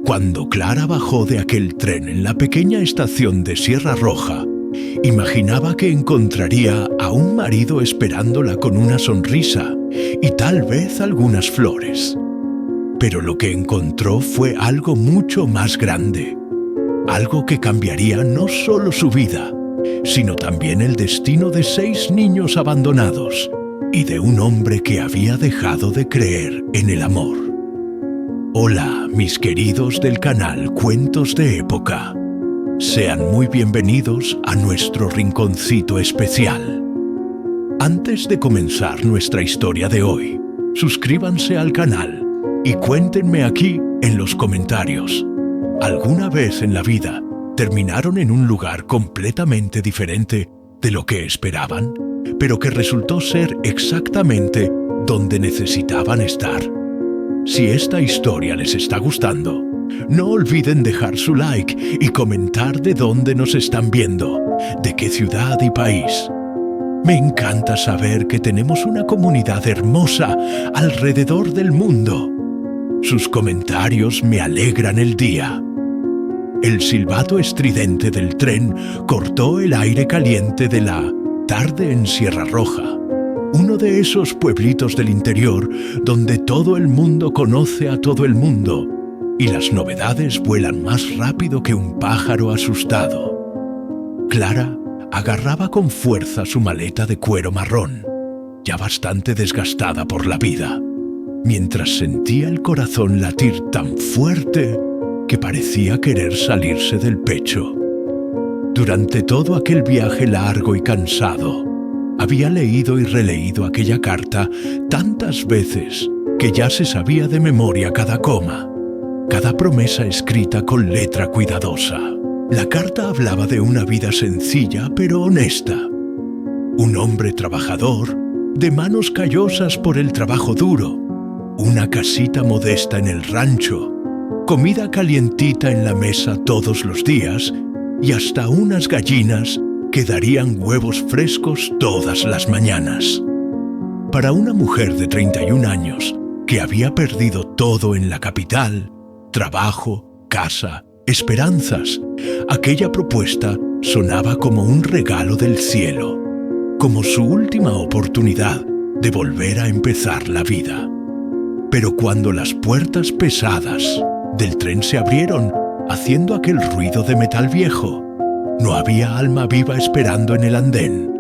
Cuando Clara bajó de aquel tren en la pequeña estación de Sierra Roja, imaginaba que encontraría a un marido esperándola con una sonrisa y tal vez algunas flores. Pero lo que encontró fue algo mucho más grande, algo que cambiaría no solo su vida, sino también el destino de 6 niños abandonados y de un hombre que había dejado de creer en el amor. Hola, mis queridos del canal Cuentos de Época. Sean muy bienvenidos a nuestro rinconcito especial. Antes de comenzar nuestra historia de hoy, suscríbanse al canal y cuéntenme aquí en los comentarios. ¿Alguna vez en la vida terminaron en un lugar completamente diferente de lo que esperaban, pero que resultó ser exactamente donde necesitaban estar? Si esta historia les está gustando, no olviden dejar su like y comentar de dónde nos están viendo, de qué ciudad y país. Me encanta saber que tenemos una comunidad hermosa alrededor del mundo. Sus comentarios me alegran el día. El silbato estridente del tren cortó el aire caliente de la tarde en Sierra Roja, uno de esos pueblitos del interior donde todo el mundo conoce a todo el mundo y las novedades vuelan más rápido que un pájaro asustado. Clara agarraba con fuerza su maleta de cuero marrón, ya bastante desgastada por la vida, mientras sentía el corazón latir tan fuerte que parecía querer salirse del pecho. Durante todo aquel viaje largo y cansado, había leído y releído aquella carta tantas veces que ya se sabía de memoria cada coma, cada promesa escrita con letra cuidadosa. La carta hablaba de una vida sencilla pero honesta. Un hombre trabajador, de manos callosas por el trabajo duro, una casita modesta en el rancho, comida calientita en la mesa todos los días y hasta unas gallinas que darían huevos frescos todas las mañanas. Para una mujer de 31 años que había perdido todo en la capital, trabajo, casa, esperanzas, aquella propuesta sonaba como un regalo del cielo, como su última oportunidad de volver a empezar la vida. Pero cuando las puertas pesadas del tren se abrieron, haciendo aquel ruido de metal viejo, no había alma viva esperando en el andén.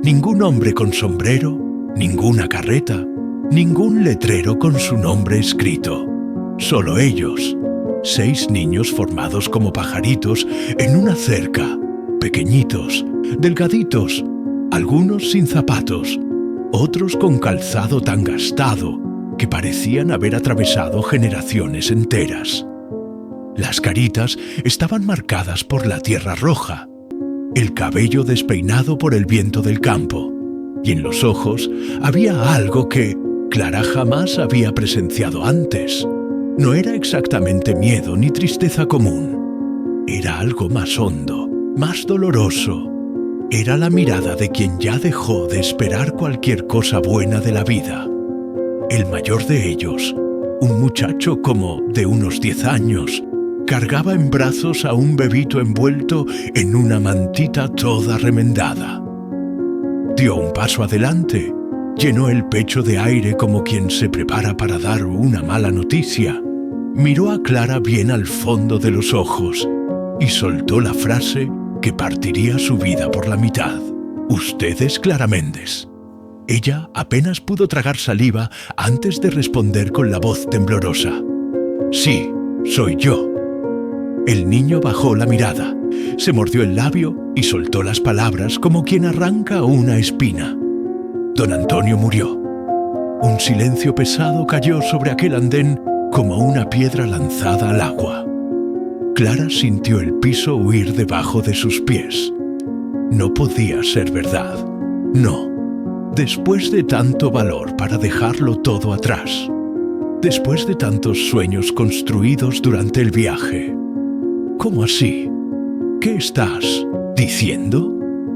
Ningún hombre con sombrero, ninguna carreta, ningún letrero con su nombre escrito. Solo ellos, 6 niños formados como pajaritos en una cerca, pequeñitos, delgaditos, algunos sin zapatos, otros con calzado tan gastado que parecían haber atravesado generaciones enteras. Las caritas estaban marcadas por la tierra roja, el cabello despeinado por el viento del campo, y en los ojos había algo que Clara jamás había presenciado antes. No era exactamente miedo ni tristeza común. Era algo más hondo, más doloroso. Era la mirada de quien ya dejó de esperar cualquier cosa buena de la vida. El mayor de ellos, un muchacho como de unos 10 años, cargaba en brazos a un bebito envuelto en una mantita toda remendada. Dio un paso adelante, llenó el pecho de aire como quien se prepara para dar una mala noticia, miró a Clara bien al fondo de los ojos y soltó la frase que partiría su vida por la mitad. «Usted es Clara Méndez». Ella apenas pudo tragar saliva antes de responder con la voz temblorosa. «Sí, soy yo». El niño bajó la mirada, se mordió el labio y soltó las palabras como quien arranca una espina. Don Antonio murió. Un silencio pesado cayó sobre aquel andén como una piedra lanzada al agua. Clara sintió el piso huir debajo de sus pies. No podía ser verdad. No. Después de tanto valor para dejarlo todo atrás. Después de tantos sueños construidos durante el viaje. ¿Cómo así? ¿Qué estás diciendo?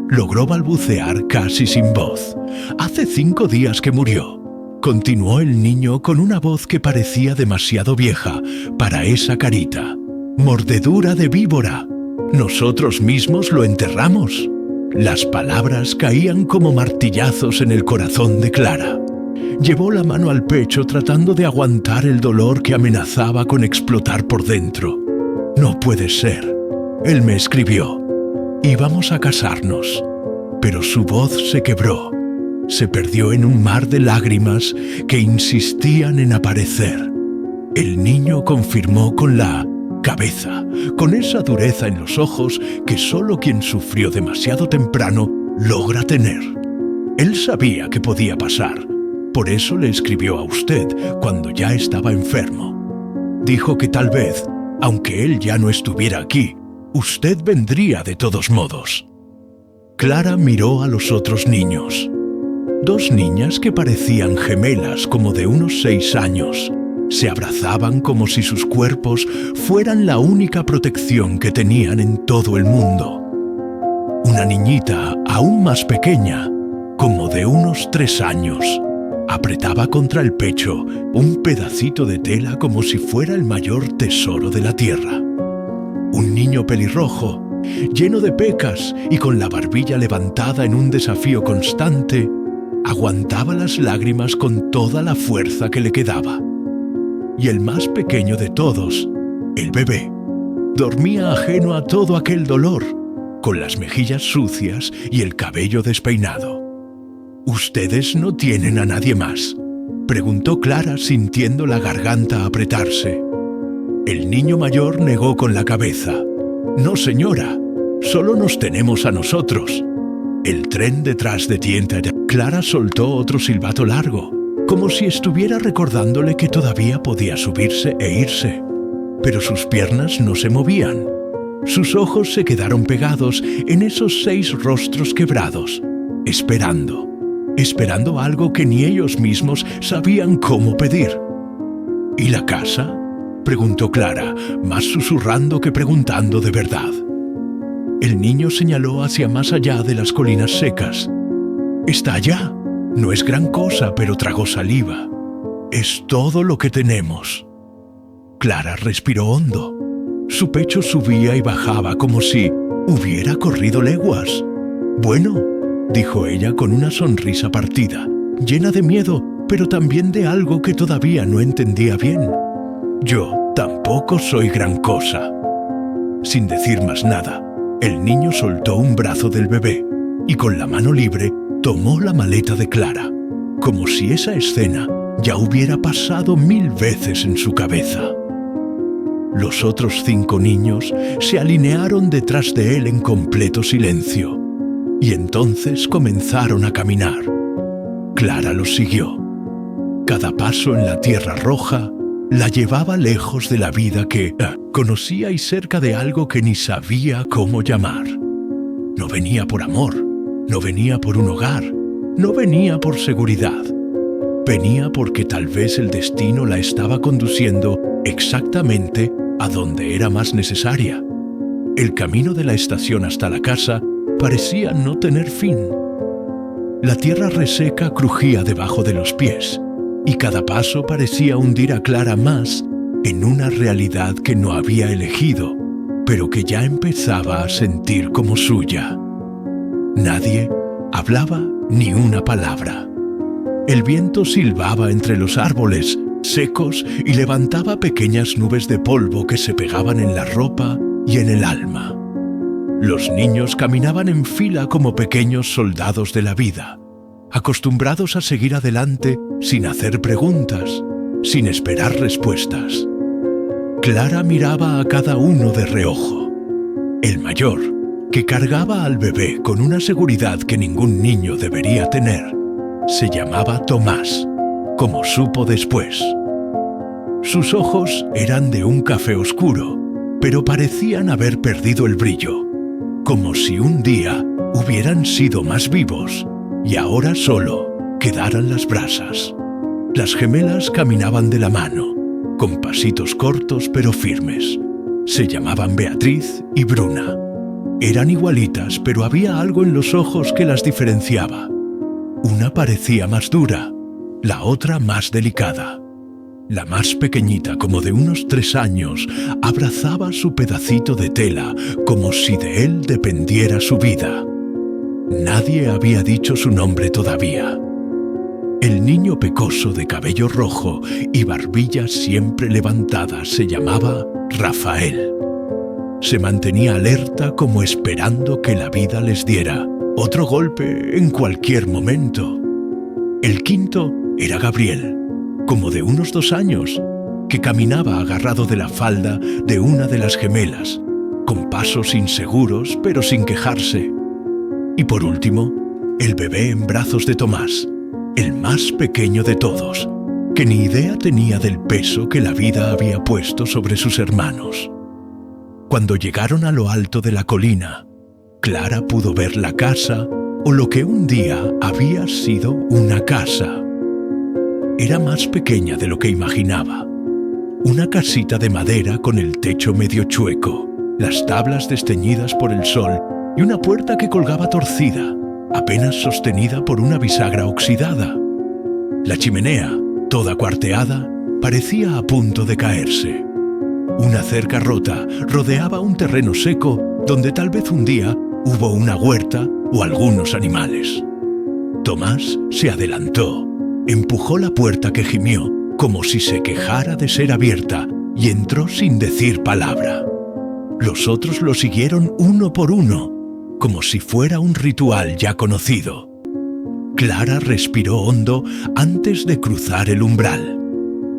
Logró balbucear casi sin voz. Hace 5 días que murió. continuó el niño con una voz que parecía demasiado vieja para esa carita. Mordedura de víbora. Nosotros mismos lo enterramos. Las palabras caían como martillazos en el corazón de Clara. Llevó la mano al pecho tratando de aguantar el dolor que amenazaba con explotar por dentro. No puede ser. Él me escribió. Íbamos a casarnos. Pero su voz se quebró. Se perdió en un mar de lágrimas que insistían en aparecer. El niño confirmó con la cabeza, con esa dureza en los ojos que solo quien sufrió demasiado temprano logra tener. Él sabía que podía pasar, por eso le escribió a usted cuando ya estaba enfermo. Dijo que tal vez, aunque él ya no estuviera aquí, usted vendría de todos modos. Clara miró a los otros niños. Dos niñas que parecían gemelas como de unos 6 años. Se abrazaban como si sus cuerpos fueran la única protección que tenían en todo el mundo. Una niñita aún más pequeña, como de unos 3 años, apretaba contra el pecho un pedacito de tela como si fuera el mayor tesoro de la tierra. Un niño pelirrojo, lleno de pecas y con la barbilla levantada en un desafío constante, aguantaba las lágrimas con toda la fuerza que le quedaba. Y el más pequeño de todos, el bebé, dormía ajeno a todo aquel dolor, con las mejillas sucias y el cabello despeinado. «¿Ustedes no tienen a nadie más?», preguntó Clara sintiendo la garganta apretarse. El niño mayor negó con la cabeza. «No, señora, solo nos tenemos a nosotros». El tren detrás de ti. Clara soltó otro silbato largo, como si estuviera recordándole que todavía podía subirse e irse. Pero sus piernas no se movían. Sus ojos se quedaron pegados en esos 6 rostros quebrados, esperando algo que ni ellos mismos sabían cómo pedir. «¿Y la casa?», preguntó Clara, más susurrando que preguntando de verdad. El niño señaló hacia más allá de las colinas secas. «Está allá. No es gran cosa, pero tragó saliva. Es todo lo que tenemos». Clara respiró hondo. Su pecho subía y bajaba como si hubiera corrido leguas. «Bueno», dijo ella con una sonrisa partida, llena de miedo, pero también de algo que todavía no entendía bien. «Yo tampoco soy gran cosa». Sin decir más nada, el niño soltó un brazo del bebé y con la mano libre tomó la maleta de Clara, como si esa escena ya hubiera pasado 1000 veces en su cabeza. Los otros 5 niños se alinearon detrás de él en completo silencio, y entonces comenzaron a caminar. Clara los siguió. Cada paso en la tierra roja la llevaba lejos de la vida que conocía y cerca de algo que ni sabía cómo llamar. No venía por amor, no venía por un hogar, no venía por seguridad. Venía porque tal vez el destino la estaba conduciendo exactamente a donde era más necesaria. El camino de la estación hasta la casa parecía no tener fin. La tierra reseca crujía debajo de los pies, y cada paso parecía hundir a Clara más en una realidad que no había elegido, pero que ya empezaba a sentir como suya. Nadie hablaba ni una palabra. El viento silbaba entre los árboles secos y levantaba pequeñas nubes de polvo que se pegaban en la ropa y en el alma. Los niños caminaban en fila como pequeños soldados de la vida, acostumbrados a seguir adelante sin hacer preguntas, sin esperar respuestas. Clara miraba a cada uno de reojo. El mayor, que cargaba al bebé con una seguridad que ningún niño debería tener, se llamaba Tomás, como supo después. Sus ojos eran de un café oscuro, pero parecían haber perdido el brillo, como si un día hubieran sido más vivos y ahora solo quedaran las brasas. Las gemelas caminaban de la mano, con pasitos cortos pero firmes. Se llamaban Beatriz y Bruna. Eran igualitas, pero había algo en los ojos que las diferenciaba. Una parecía más dura, la otra más delicada. La más pequeñita, como de unos 3 años, abrazaba su pedacito de tela como si de él dependiera su vida. Nadie había dicho su nombre todavía. El niño pecoso de cabello rojo y barbilla siempre levantada se llamaba Rafael. Se mantenía alerta como esperando que la vida les diera otro golpe en cualquier momento. El quinto era Gabriel, como de unos 2 años, que caminaba agarrado de la falda de una de las gemelas, con pasos inseguros pero sin quejarse. Y por último, el bebé en brazos de Tomás, el más pequeño de todos, que ni idea tenía del peso que la vida había puesto sobre sus hermanos. Cuando llegaron a lo alto de la colina, Clara pudo ver la casa, o lo que un día había sido una casa. Era más pequeña de lo que imaginaba. Una casita de madera con el techo medio chueco, las tablas desteñidas por el sol y una puerta que colgaba torcida, apenas sostenida por una bisagra oxidada. La chimenea, toda cuarteada, parecía a punto de caerse. Una cerca rota rodeaba un terreno seco donde tal vez un día hubo una huerta o algunos animales. Tomás se adelantó, empujó la puerta que gimió como si se quejara de ser abierta y entró sin decir palabra. Los otros lo siguieron uno por uno, como si fuera un ritual ya conocido. Clara respiró hondo antes de cruzar el umbral.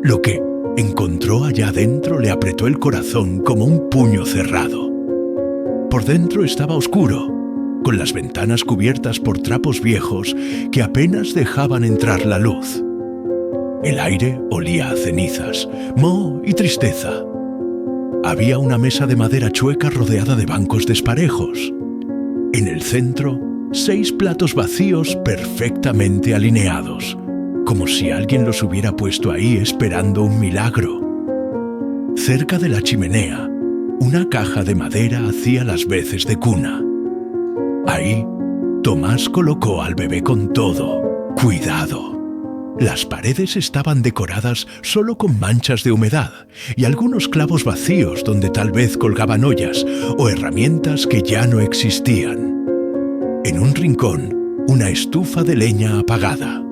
Lo que encontró allá dentro le apretó el corazón como un puño cerrado. Por dentro estaba oscuro, con las ventanas cubiertas por trapos viejos que apenas dejaban entrar la luz. El aire olía a cenizas, moho y tristeza. Había una mesa de madera chueca rodeada de bancos desparejos. En el centro, 6 platos vacíos perfectamente alineados, como si alguien los hubiera puesto ahí esperando un milagro. Cerca de la chimenea, una caja de madera hacía las veces de cuna. Ahí, Tomás colocó al bebé con todo, cuidado. Las paredes estaban decoradas solo con manchas de humedad y algunos clavos vacíos donde tal vez colgaban ollas o herramientas que ya no existían. En un rincón, una estufa de leña apagada.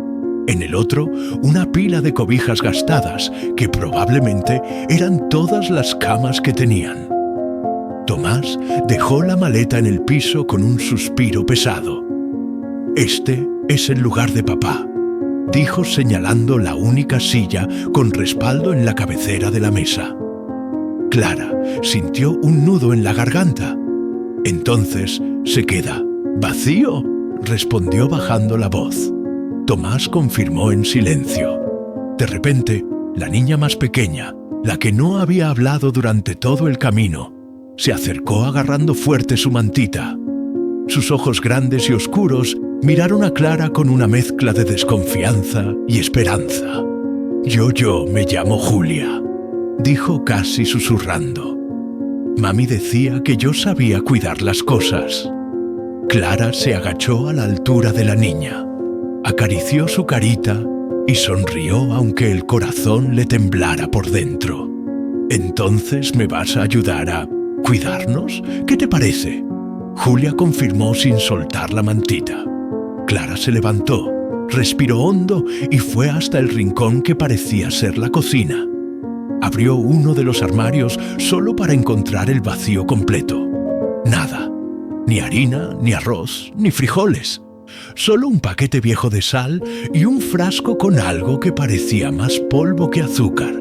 En el otro, una pila de cobijas gastadas que probablemente eran todas las camas que tenían. Tomás dejó la maleta en el piso con un suspiro pesado. «Este es el lugar de papá», dijo señalando la única silla con respaldo en la cabecera de la mesa. Clara sintió un nudo en la garganta. «Entonces se queda vacío», respondió bajando la voz. Tomás confirmó en silencio. De repente, la niña más pequeña, la que no había hablado durante todo el camino, se acercó agarrando fuerte su mantita. Sus ojos grandes y oscuros miraron a Clara con una mezcla de desconfianza y esperanza. Yo me llamo Julia», dijo casi susurrando. «Mami decía que yo sabía cuidar las cosas». Clara se agachó a la altura de la niña, acarició su carita y sonrió aunque el corazón le temblara por dentro. «¿Entonces me vas a ayudar a cuidarnos? ¿Qué te parece?», Julia confirmó sin soltar la mantita. Clara se levantó, respiró hondo y fue hasta el rincón que parecía ser la cocina. Abrió uno de los armarios solo para encontrar el vacío completo. Nada, ni harina, ni arroz, ni frijoles. Solo un paquete viejo de sal y un frasco con algo que parecía más polvo que azúcar.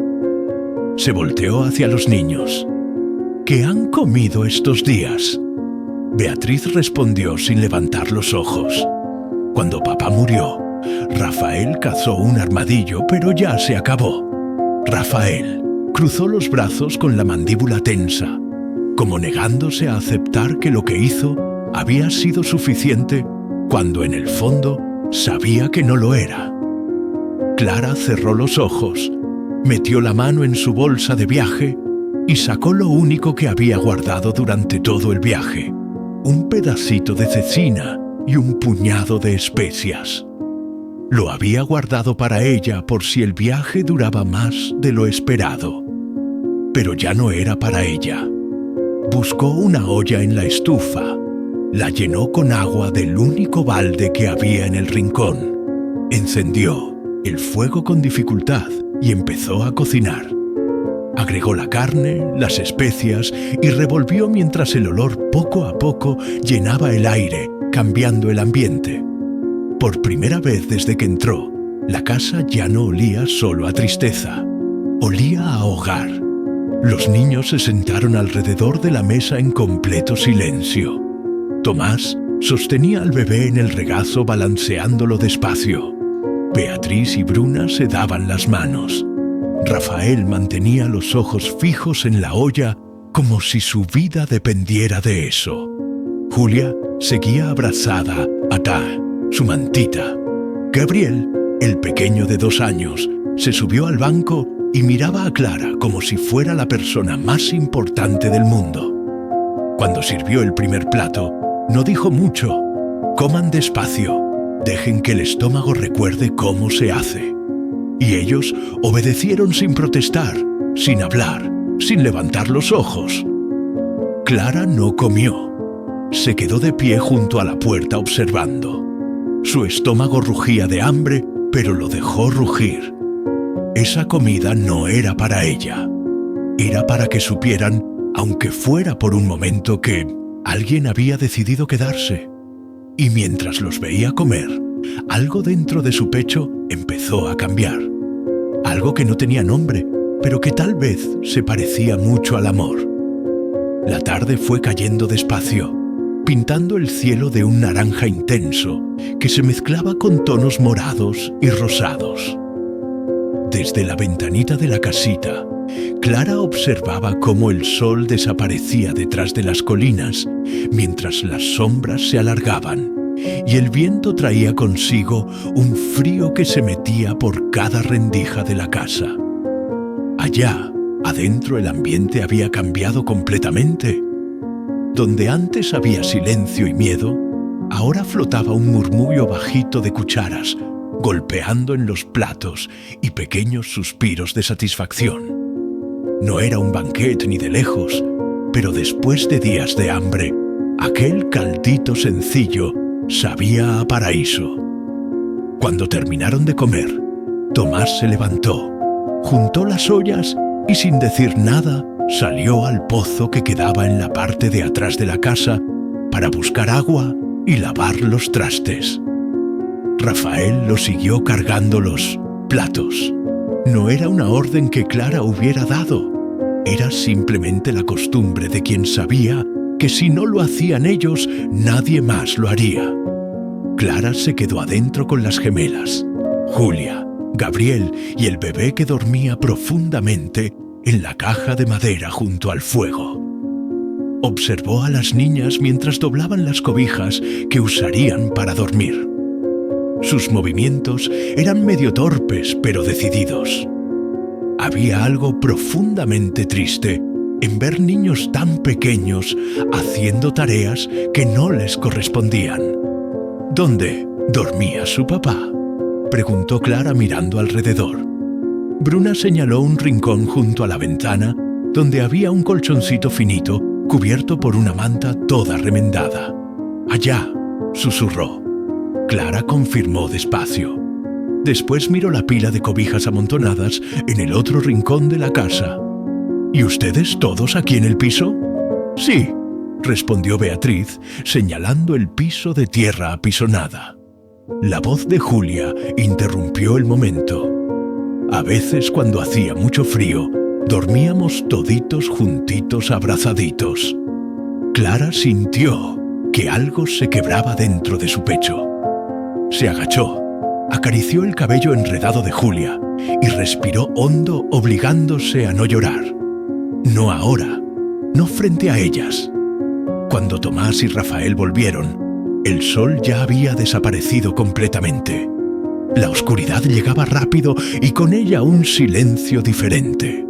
Se volteó hacia los niños. «¿Qué han comido estos días?». Beatriz respondió sin levantar los ojos. Cuando papá murió, Rafael cazó un armadillo, pero ya se acabó. Rafael cruzó los brazos con la mandíbula tensa, como negándose a aceptar que lo que hizo había sido suficiente cuando en el fondo sabía que no lo era. Clara cerró los ojos, metió la mano en su bolsa de viaje y sacó lo único que había guardado durante todo el viaje: un pedacito de cecina y un puñado de especias. Lo había guardado para ella por si el viaje duraba más de lo esperado. Pero ya no era para ella. Buscó una olla en la estufa, la llenó con agua del único balde que había en el rincón, encendió el fuego con dificultad y empezó a cocinar. Agregó la carne, las especias y revolvió mientras el olor poco a poco llenaba el aire, cambiando el ambiente. Por primera vez desde que entró, la casa ya no olía solo a tristeza, olía a hogar. Los niños se sentaron alrededor de la mesa en completo silencio. Tomás sostenía al bebé en el regazo balanceándolo despacio. Beatriz y Bruna se daban las manos. Rafael mantenía los ojos fijos en la olla como si su vida dependiera de eso. Julia seguía abrazada a Ta, su mantita. Gabriel, el pequeño de 2 años, se subió al banco y miraba a Clara como si fuera la persona más importante del mundo. Cuando sirvió el primer plato, no dijo mucho. Coman despacio, dejen que el estómago recuerde cómo se hace. Y ellos obedecieron sin protestar, sin hablar, sin levantar los ojos. Clara no comió. Se quedó de pie junto a la puerta observando. Su estómago rugía de hambre, pero lo dejó rugir. Esa comida no era para ella. Era para que supieran, aunque fuera por un momento, que alguien había decidido quedarse. Y mientras los veía comer, algo dentro de su pecho empezó a cambiar. Algo que no tenía nombre, pero que tal vez se parecía mucho al amor. La tarde fue cayendo despacio, pintando el cielo de un naranja intenso que se mezclaba con tonos morados y rosados. Desde la ventanita de la casita, Clara observaba cómo el sol desaparecía detrás de las colinas mientras las sombras se alargaban y el viento traía consigo un frío que se metía por cada rendija de la casa. Allá, adentro, el ambiente había cambiado completamente. Donde antes había silencio y miedo, ahora flotaba un murmullo bajito de cucharas, golpeando en los platos y pequeños suspiros de satisfacción. No era un banquete ni de lejos, pero después de días de hambre, aquel caldito sencillo sabía a paraíso. Cuando terminaron de comer, Tomás se levantó, juntó las ollas y sin decir nada salió al pozo que quedaba en la parte de atrás de la casa para buscar agua y lavar los trastes. Rafael lo siguió cargando los platos. No era una orden que Clara hubiera dado, era simplemente la costumbre de quien sabía que si no lo hacían ellos, nadie más lo haría. Clara se quedó adentro con las gemelas, Julia, Gabriel y el bebé que dormía profundamente en la caja de madera junto al fuego. Observó a las niñas mientras doblaban las cobijas que usarían para dormir. Sus movimientos eran medio torpes, pero decididos. Había algo profundamente triste en ver niños tan pequeños haciendo tareas que no les correspondían. ¿Dónde dormía su papá?, preguntó Clara mirando alrededor. Bruna señaló un rincón junto a la ventana donde había un colchoncito finito cubierto por una manta toda remendada. «Allá», susurró. Clara confirmó despacio. Después miró la pila de cobijas amontonadas en el otro rincón de la casa. «¿Y ustedes todos aquí en el piso?» «Sí», respondió Beatriz, señalando el piso de tierra apisonada. La voz de Julia interrumpió el momento. A veces, cuando hacía mucho frío, dormíamos toditos juntitos abrazaditos. Clara sintió que algo se quebraba dentro de su pecho. Se agachó, acarició el cabello enredado de Julia y respiró hondo, obligándose a no llorar. No ahora, no frente a ellas. Cuando Tomás y Rafael volvieron, el sol ya había desaparecido completamente. La oscuridad llegaba rápido y con ella un silencio diferente.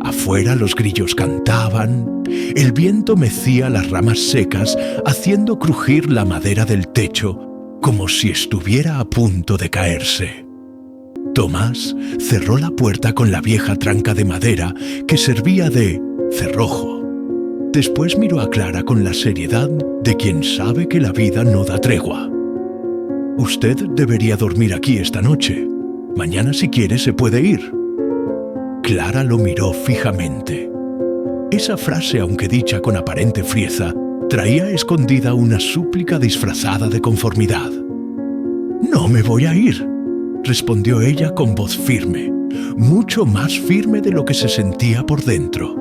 Afuera los grillos cantaban, el viento mecía las ramas secas, haciendo crujir la madera del techo como si estuviera a punto de caerse. Tomás cerró la puerta con la vieja tranca de madera que servía de cerrojo. Después miró a Clara con la seriedad de quien sabe que la vida no da tregua. «Usted debería dormir aquí esta noche. Mañana, si quiere, se puede ir». Clara lo miró fijamente. Esa frase, aunque dicha con aparente frieza, traía escondida una súplica disfrazada de conformidad. «No me voy a ir», respondió ella con voz firme, mucho más firme de lo que se sentía por dentro.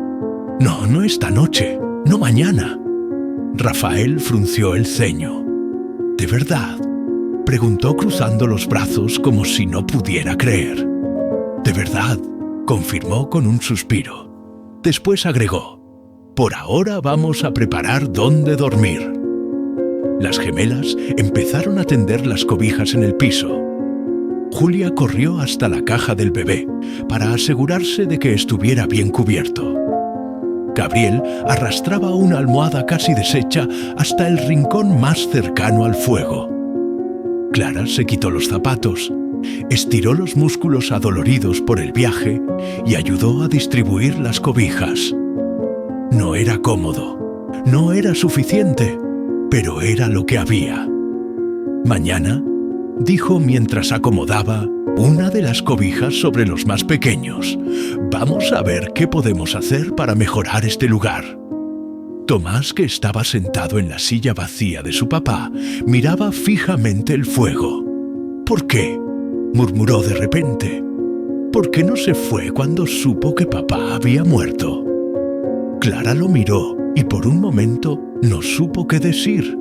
«No, no esta noche, no mañana». Rafael frunció el ceño. «¿De verdad?», preguntó cruzando los brazos como si no pudiera creer. «De verdad», confirmó con un suspiro. Después agregó: «Por ahora vamos a preparar dónde dormir». Las gemelas empezaron a tender las cobijas en el piso. Julia corrió hasta la caja del bebé para asegurarse de que estuviera bien cubierto. Gabriel arrastraba una almohada casi deshecha hasta el rincón más cercano al fuego. Clara se quitó los zapatos, estiró los músculos adoloridos por el viaje y ayudó a distribuir las cobijas. No era cómodo, no era suficiente, pero era lo que había. «Mañana», dijo mientras acomodaba una de las cobijas sobre los más pequeños, «vamos a ver qué podemos hacer para mejorar este lugar». Tomás, que estaba sentado en la silla vacía de su papá, miraba fijamente el fuego. «¿Por qué?», murmuró de repente. «¿Por qué no se fue cuando supo que papá había muerto?». Clara lo miró y por un momento no supo qué decir,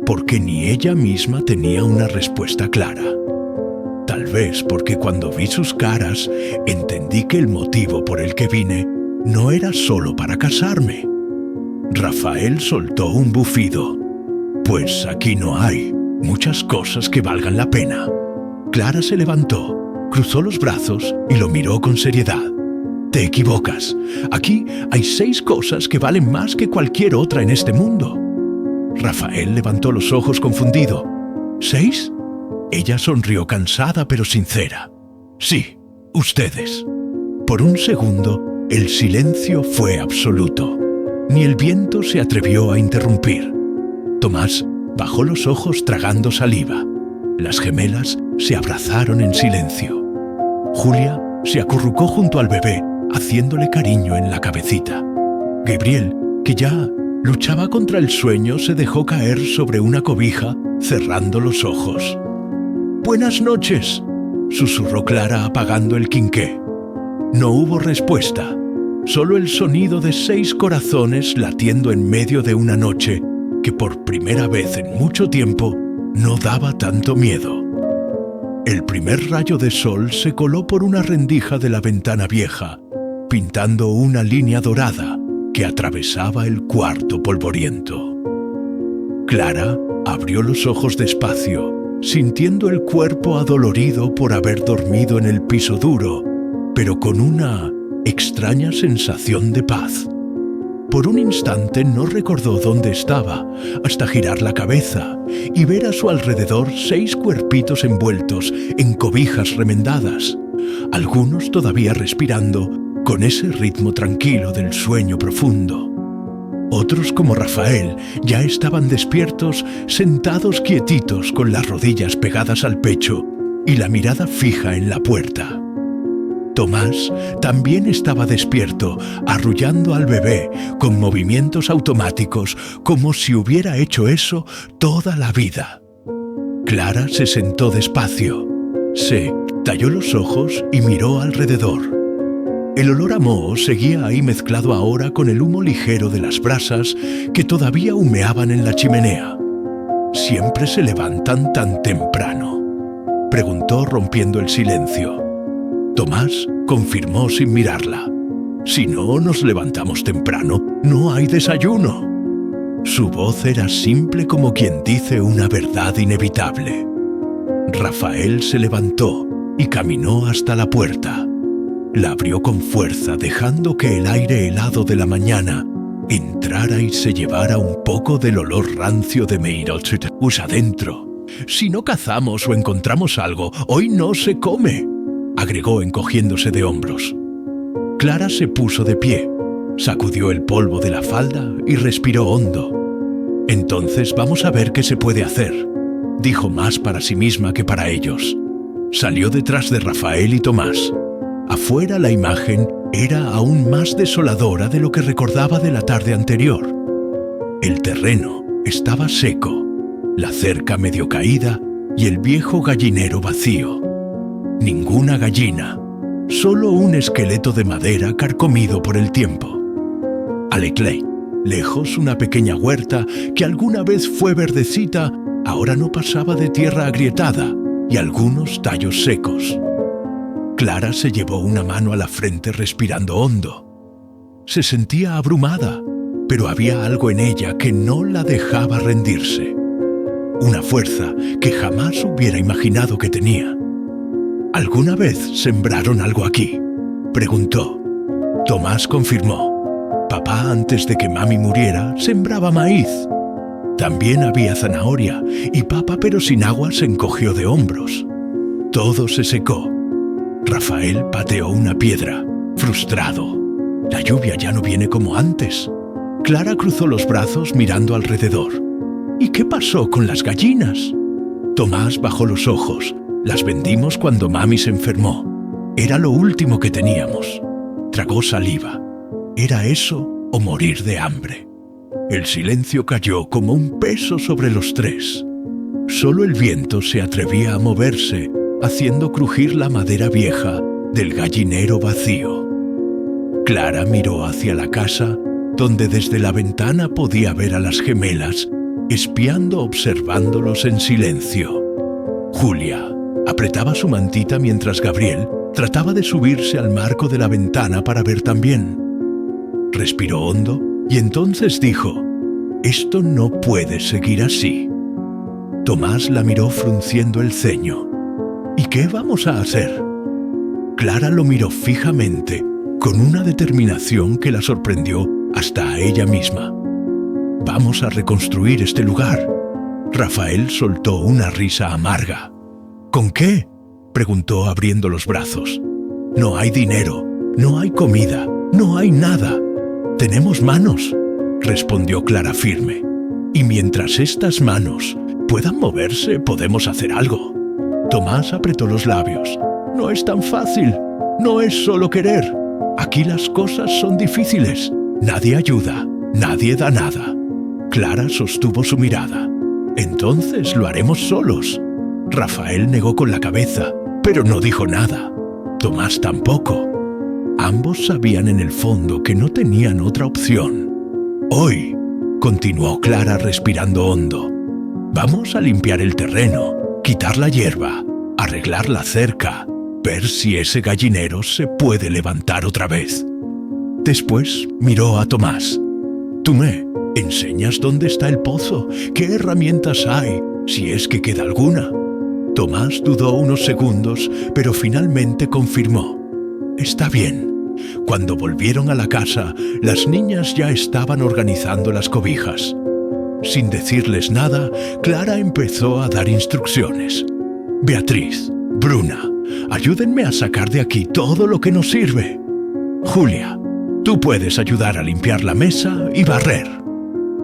porque ni ella misma tenía una respuesta clara. Tal vez porque cuando vi sus caras entendí que el motivo por el que vine no era solo para casarme. Rafael soltó un bufido. «Pues aquí no hay muchas cosas que valgan la pena». Clara se levantó, cruzó los brazos y lo miró con seriedad. «Te equivocas. Aquí hay 6 cosas que valen más que cualquier otra en este mundo». Rafael levantó los ojos confundido. «¿6?» Ella sonrió cansada pero sincera. «Sí, ustedes». Por un segundo, el silencio fue absoluto. Ni el viento se atrevió a interrumpir. Tomás bajó los ojos tragando saliva. Las gemelas se abrazaron en silencio. Julia se acurrucó junto al bebé, haciéndole cariño en la cabecita. Gabriel, que ya luchaba contra el sueño, se dejó caer sobre una cobija, cerrando los ojos. «Buenas noches», susurró Clara apagando el quinqué. No hubo respuesta, solo el sonido de 6 corazones latiendo en medio de una noche que por primera vez en mucho tiempo no daba tanto miedo. El primer rayo de sol se coló por una rendija de la ventana vieja, pintando una línea dorada que atravesaba el cuarto polvoriento. Clara abrió los ojos despacio, sintiendo el cuerpo adolorido por haber dormido en el piso duro, pero con una extraña sensación de paz. Por un instante no recordó dónde estaba, hasta girar la cabeza y ver a su alrededor 6 cuerpitos envueltos en cobijas remendadas, algunos todavía respirando con ese ritmo tranquilo del sueño profundo. Otros, como Rafael, ya estaban despiertos, sentados quietitos con las rodillas pegadas al pecho y la mirada fija en la puerta. Tomás también estaba despierto, arrullando al bebé con movimientos automáticos, como si hubiera hecho eso toda la vida. Clara se sentó despacio, se talló los ojos y miró alrededor. El olor a moho seguía ahí mezclado ahora con el humo ligero de las brasas que todavía humeaban en la chimenea. ¿Siempre se levantan tan temprano?, preguntó rompiendo el silencio. Tomás confirmó sin mirarla. «Si no nos levantamos temprano, no hay desayuno». Su voz era simple como quien dice una verdad inevitable. Rafael se levantó y caminó hasta la puerta. La abrió con fuerza, dejando que el aire helado de la mañana entrara y se llevara un poco del olor rancio de Meirochus adentro, Si no cazamos o encontramos algo, hoy no se come, agregó encogiéndose de hombros. Clara se puso de pie, sacudió el polvo de la falda y respiró hondo. Entonces vamos a ver qué se puede hacer, dijo más para sí misma que para ellos. Salió detrás de Rafael y Tomás. Afuera la imagen era aún más desoladora de lo que recordaba de la tarde anterior. El terreno estaba seco, la cerca medio caída y el viejo gallinero vacío. Ninguna gallina, solo un esqueleto de madera carcomido por el tiempo. Alecley, lejos una pequeña huerta que alguna vez fue verdecita, ahora no pasaba de tierra agrietada y algunos tallos secos. Clara se llevó una mano a la frente respirando hondo. Se sentía abrumada, pero había algo en ella que no la dejaba rendirse. Una fuerza que jamás hubiera imaginado que tenía. ¿Alguna vez sembraron algo aquí?, preguntó. Tomás confirmó. Papá, antes de que mami muriera, sembraba maíz. También había zanahoria y papa, pero sin agua se encogió de hombros. Todo se secó. Rafael pateó una piedra, frustrado. La lluvia ya no viene como antes. Clara cruzó los brazos mirando alrededor. ¿Y qué pasó con las gallinas? Tomás bajó los ojos. Las vendimos cuando mami se enfermó. Era lo último que teníamos. Tragó saliva. ¿Era eso o morir de hambre? El silencio cayó como un peso sobre los tres. Solo el viento se atrevía a moverse, haciendo crujir la madera vieja del gallinero vacío. Clara miró hacia la casa, donde desde la ventana podía ver a las gemelas, espiando observándolos en silencio. Julia apretaba su mantita mientras Gabriel trataba de subirse al marco de la ventana para ver también. Respiró hondo y entonces dijo: «Esto no puede seguir así». Tomás la miró frunciendo el ceño. «¿Y qué vamos a hacer?». Clara lo miró fijamente, con una determinación que la sorprendió hasta a ella misma. «Vamos a reconstruir este lugar». Rafael soltó una risa amarga. «¿Con qué?», preguntó abriendo los brazos. «No hay dinero, no hay comida, no hay nada. Tenemos manos», respondió Clara firme. «Y mientras estas manos puedan moverse, podemos hacer algo». Tomás apretó los labios. «No es tan fácil, no es solo querer. Aquí las cosas son difíciles. Nadie ayuda, nadie da nada». Clara sostuvo su mirada. «Entonces lo haremos solos». Rafael negó con la cabeza, pero no dijo nada. Tomás tampoco. Ambos sabían en el fondo que no tenían otra opción. «Hoy», continuó Clara respirando hondo, «vamos a limpiar el terreno, quitar la hierba, arreglar la cerca, ver si ese gallinero se puede levantar otra vez». Después miró a Tomás. «¿Tú me enseñas dónde está el pozo? ¿Qué herramientas hay, si es que queda alguna?». Tomás dudó unos segundos, pero finalmente confirmó. «Está bien». Cuando volvieron a la casa, las niñas ya estaban organizando las cobijas. Sin decirles nada, Clara empezó a dar instrucciones. «Beatriz, Bruna, ayúdenme a sacar de aquí todo lo que nos sirve. Julia, tú puedes ayudar a limpiar la mesa y barrer.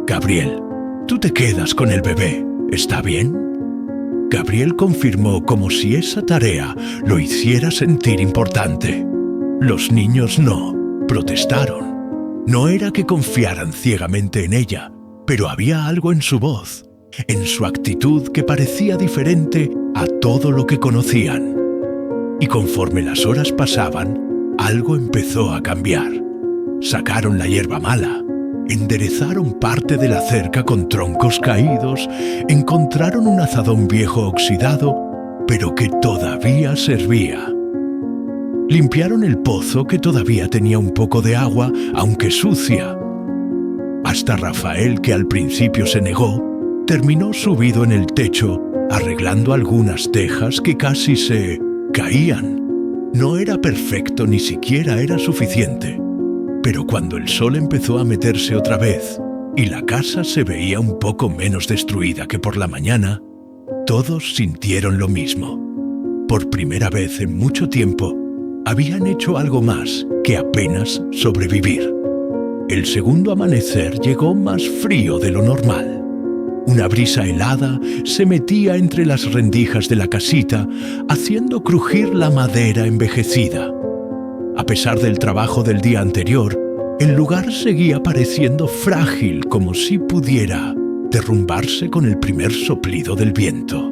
Gabriel, tú te quedas con el bebé, ¿está bien?». Gabriel confirmó como si esa tarea lo hiciera sentir importante. Los niños no, protestaron. No era que confiaran ciegamente en ella, pero había algo en su voz, en su actitud que parecía diferente a todo lo que conocían. Y conforme las horas pasaban, algo empezó a cambiar. Sacaron la hierba mala, enderezaron parte de la cerca con troncos caídos, encontraron un azadón viejo oxidado, pero que todavía servía. Limpiaron el pozo que todavía tenía un poco de agua, aunque sucia. Hasta Rafael, que al principio se negó, terminó subido en el techo, arreglando algunas tejas que casi se caían. No era perfecto, ni siquiera era suficiente. Pero cuando el sol empezó a meterse otra vez y la casa se veía un poco menos destruida que por la mañana, Todos sintieron lo mismo. Por primera vez en mucho tiempo, habían hecho algo más que apenas sobrevivir. El segundo amanecer llegó más frío de lo normal. Una brisa helada se metía entre las rendijas de la casita, haciendo crujir la madera envejecida. A pesar del trabajo del día anterior, el lugar seguía pareciendo frágil, como si pudiera derrumbarse con el primer soplido del viento.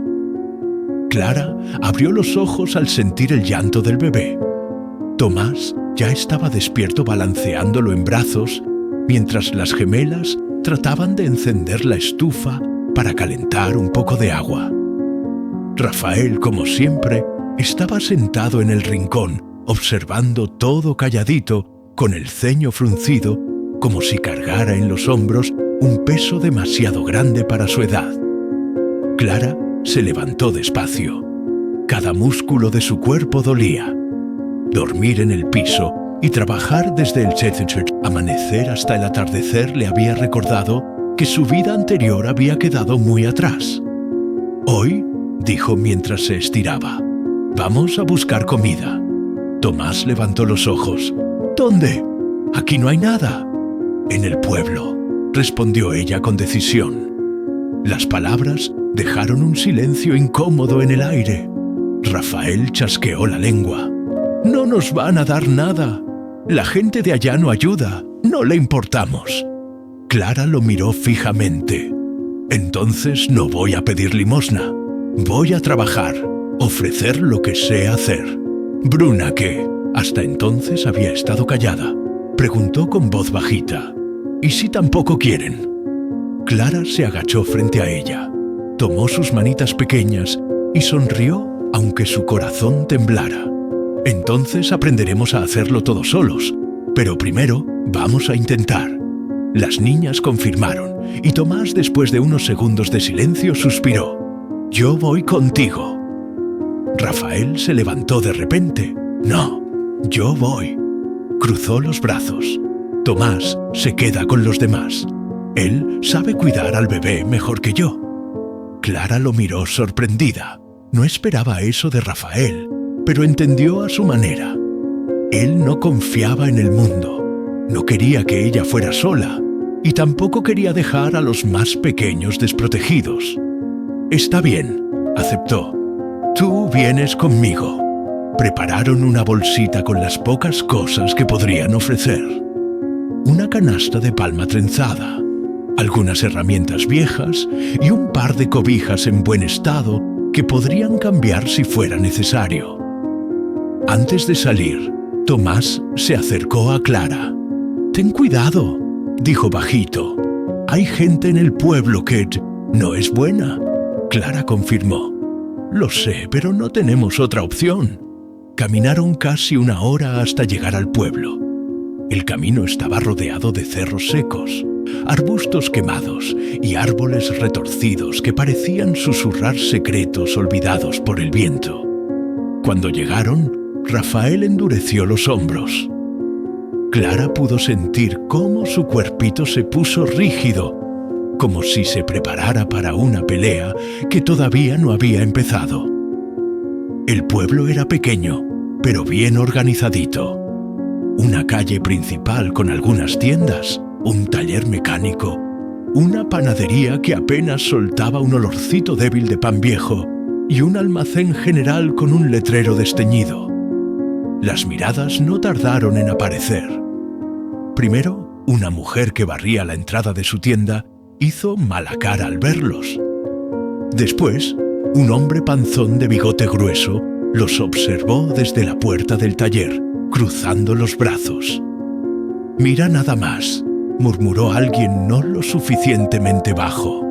Clara abrió los ojos al sentir el llanto del bebé. Tomás ya estaba despierto balanceándolo en brazos, mientras las gemelas trataban de encender la estufa para calentar un poco de agua. Rafael, como siempre, estaba sentado en el rincón, observando todo calladito, con el ceño fruncido, como si cargara en los hombros un peso demasiado grande para su edad. Clara se levantó despacio. Cada músculo de su cuerpo dolía. Dormir en el piso y trabajar desde el amanecer hasta el atardecer le había recordado que su vida anterior había quedado muy atrás. «Hoy», dijo mientras se estiraba, «vamos a buscar comida». Tomás levantó los ojos. «¿Dónde? Aquí no hay nada». «En el pueblo», respondió ella con decisión. Las palabras dejaron un silencio incómodo en el aire. Rafael chasqueó la lengua. «No nos van a dar nada. La gente de allá no ayuda. No le importamos». Clara lo miró fijamente. «Entonces no voy a pedir limosna. Voy a trabajar, ofrecer lo que sé hacer». Bruna, que hasta entonces había estado callada, preguntó con voz bajita: «¿Y si tampoco quieren?». Clara se agachó frente a ella, tomó sus manitas pequeñas y sonrió, aunque su corazón temblara. «Entonces aprenderemos a hacerlo todos solos, pero primero vamos a intentar». Las niñas confirmaron, y Tomás, después de unos segundos de silencio, suspiró: «Yo voy contigo». Rafael se levantó de repente. «No, yo voy». Cruzó los brazos. «Tomás se queda con los demás. Él sabe cuidar al bebé mejor que yo». Clara lo miró sorprendida. No esperaba eso de Rafael, pero entendió a su manera. Él no confiaba en el mundo. No quería que ella fuera sola, y tampoco quería dejar a los más pequeños desprotegidos. «Está bien», aceptó. «Tú vienes conmigo». Prepararon una bolsita con las pocas cosas que podrían ofrecer. Una canasta de palma trenzada, algunas herramientas viejas y un par de cobijas en buen estado que podrían cambiar si fuera necesario. Antes de salir, Tomás se acercó a Clara. «Ten cuidado», dijo bajito. «Hay gente en el pueblo que no es buena». Clara confirmó. «Lo sé, pero no tenemos otra opción». Caminaron casi una hora hasta llegar al pueblo. El camino estaba rodeado de cerros secos, arbustos quemados y árboles retorcidos que parecían susurrar secretos olvidados por el viento. Cuando llegaron, Rafael endureció los hombros. Clara pudo sentir cómo su cuerpito se puso rígido, como si se preparara para una pelea que todavía no había empezado. El pueblo era pequeño, pero bien organizadito. Una calle principal con algunas tiendas, un taller mecánico, una panadería que apenas soltaba un olorcito débil de pan viejo y un almacén general con un letrero desteñido. Las miradas no tardaron en aparecer. Primero, una mujer que barría la entrada de su tienda hizo mala cara al verlos. Después, un hombre panzón de bigote grueso los observó desde la puerta del taller, cruzando los brazos. «Mira nada más», murmuró alguien no lo suficientemente bajo.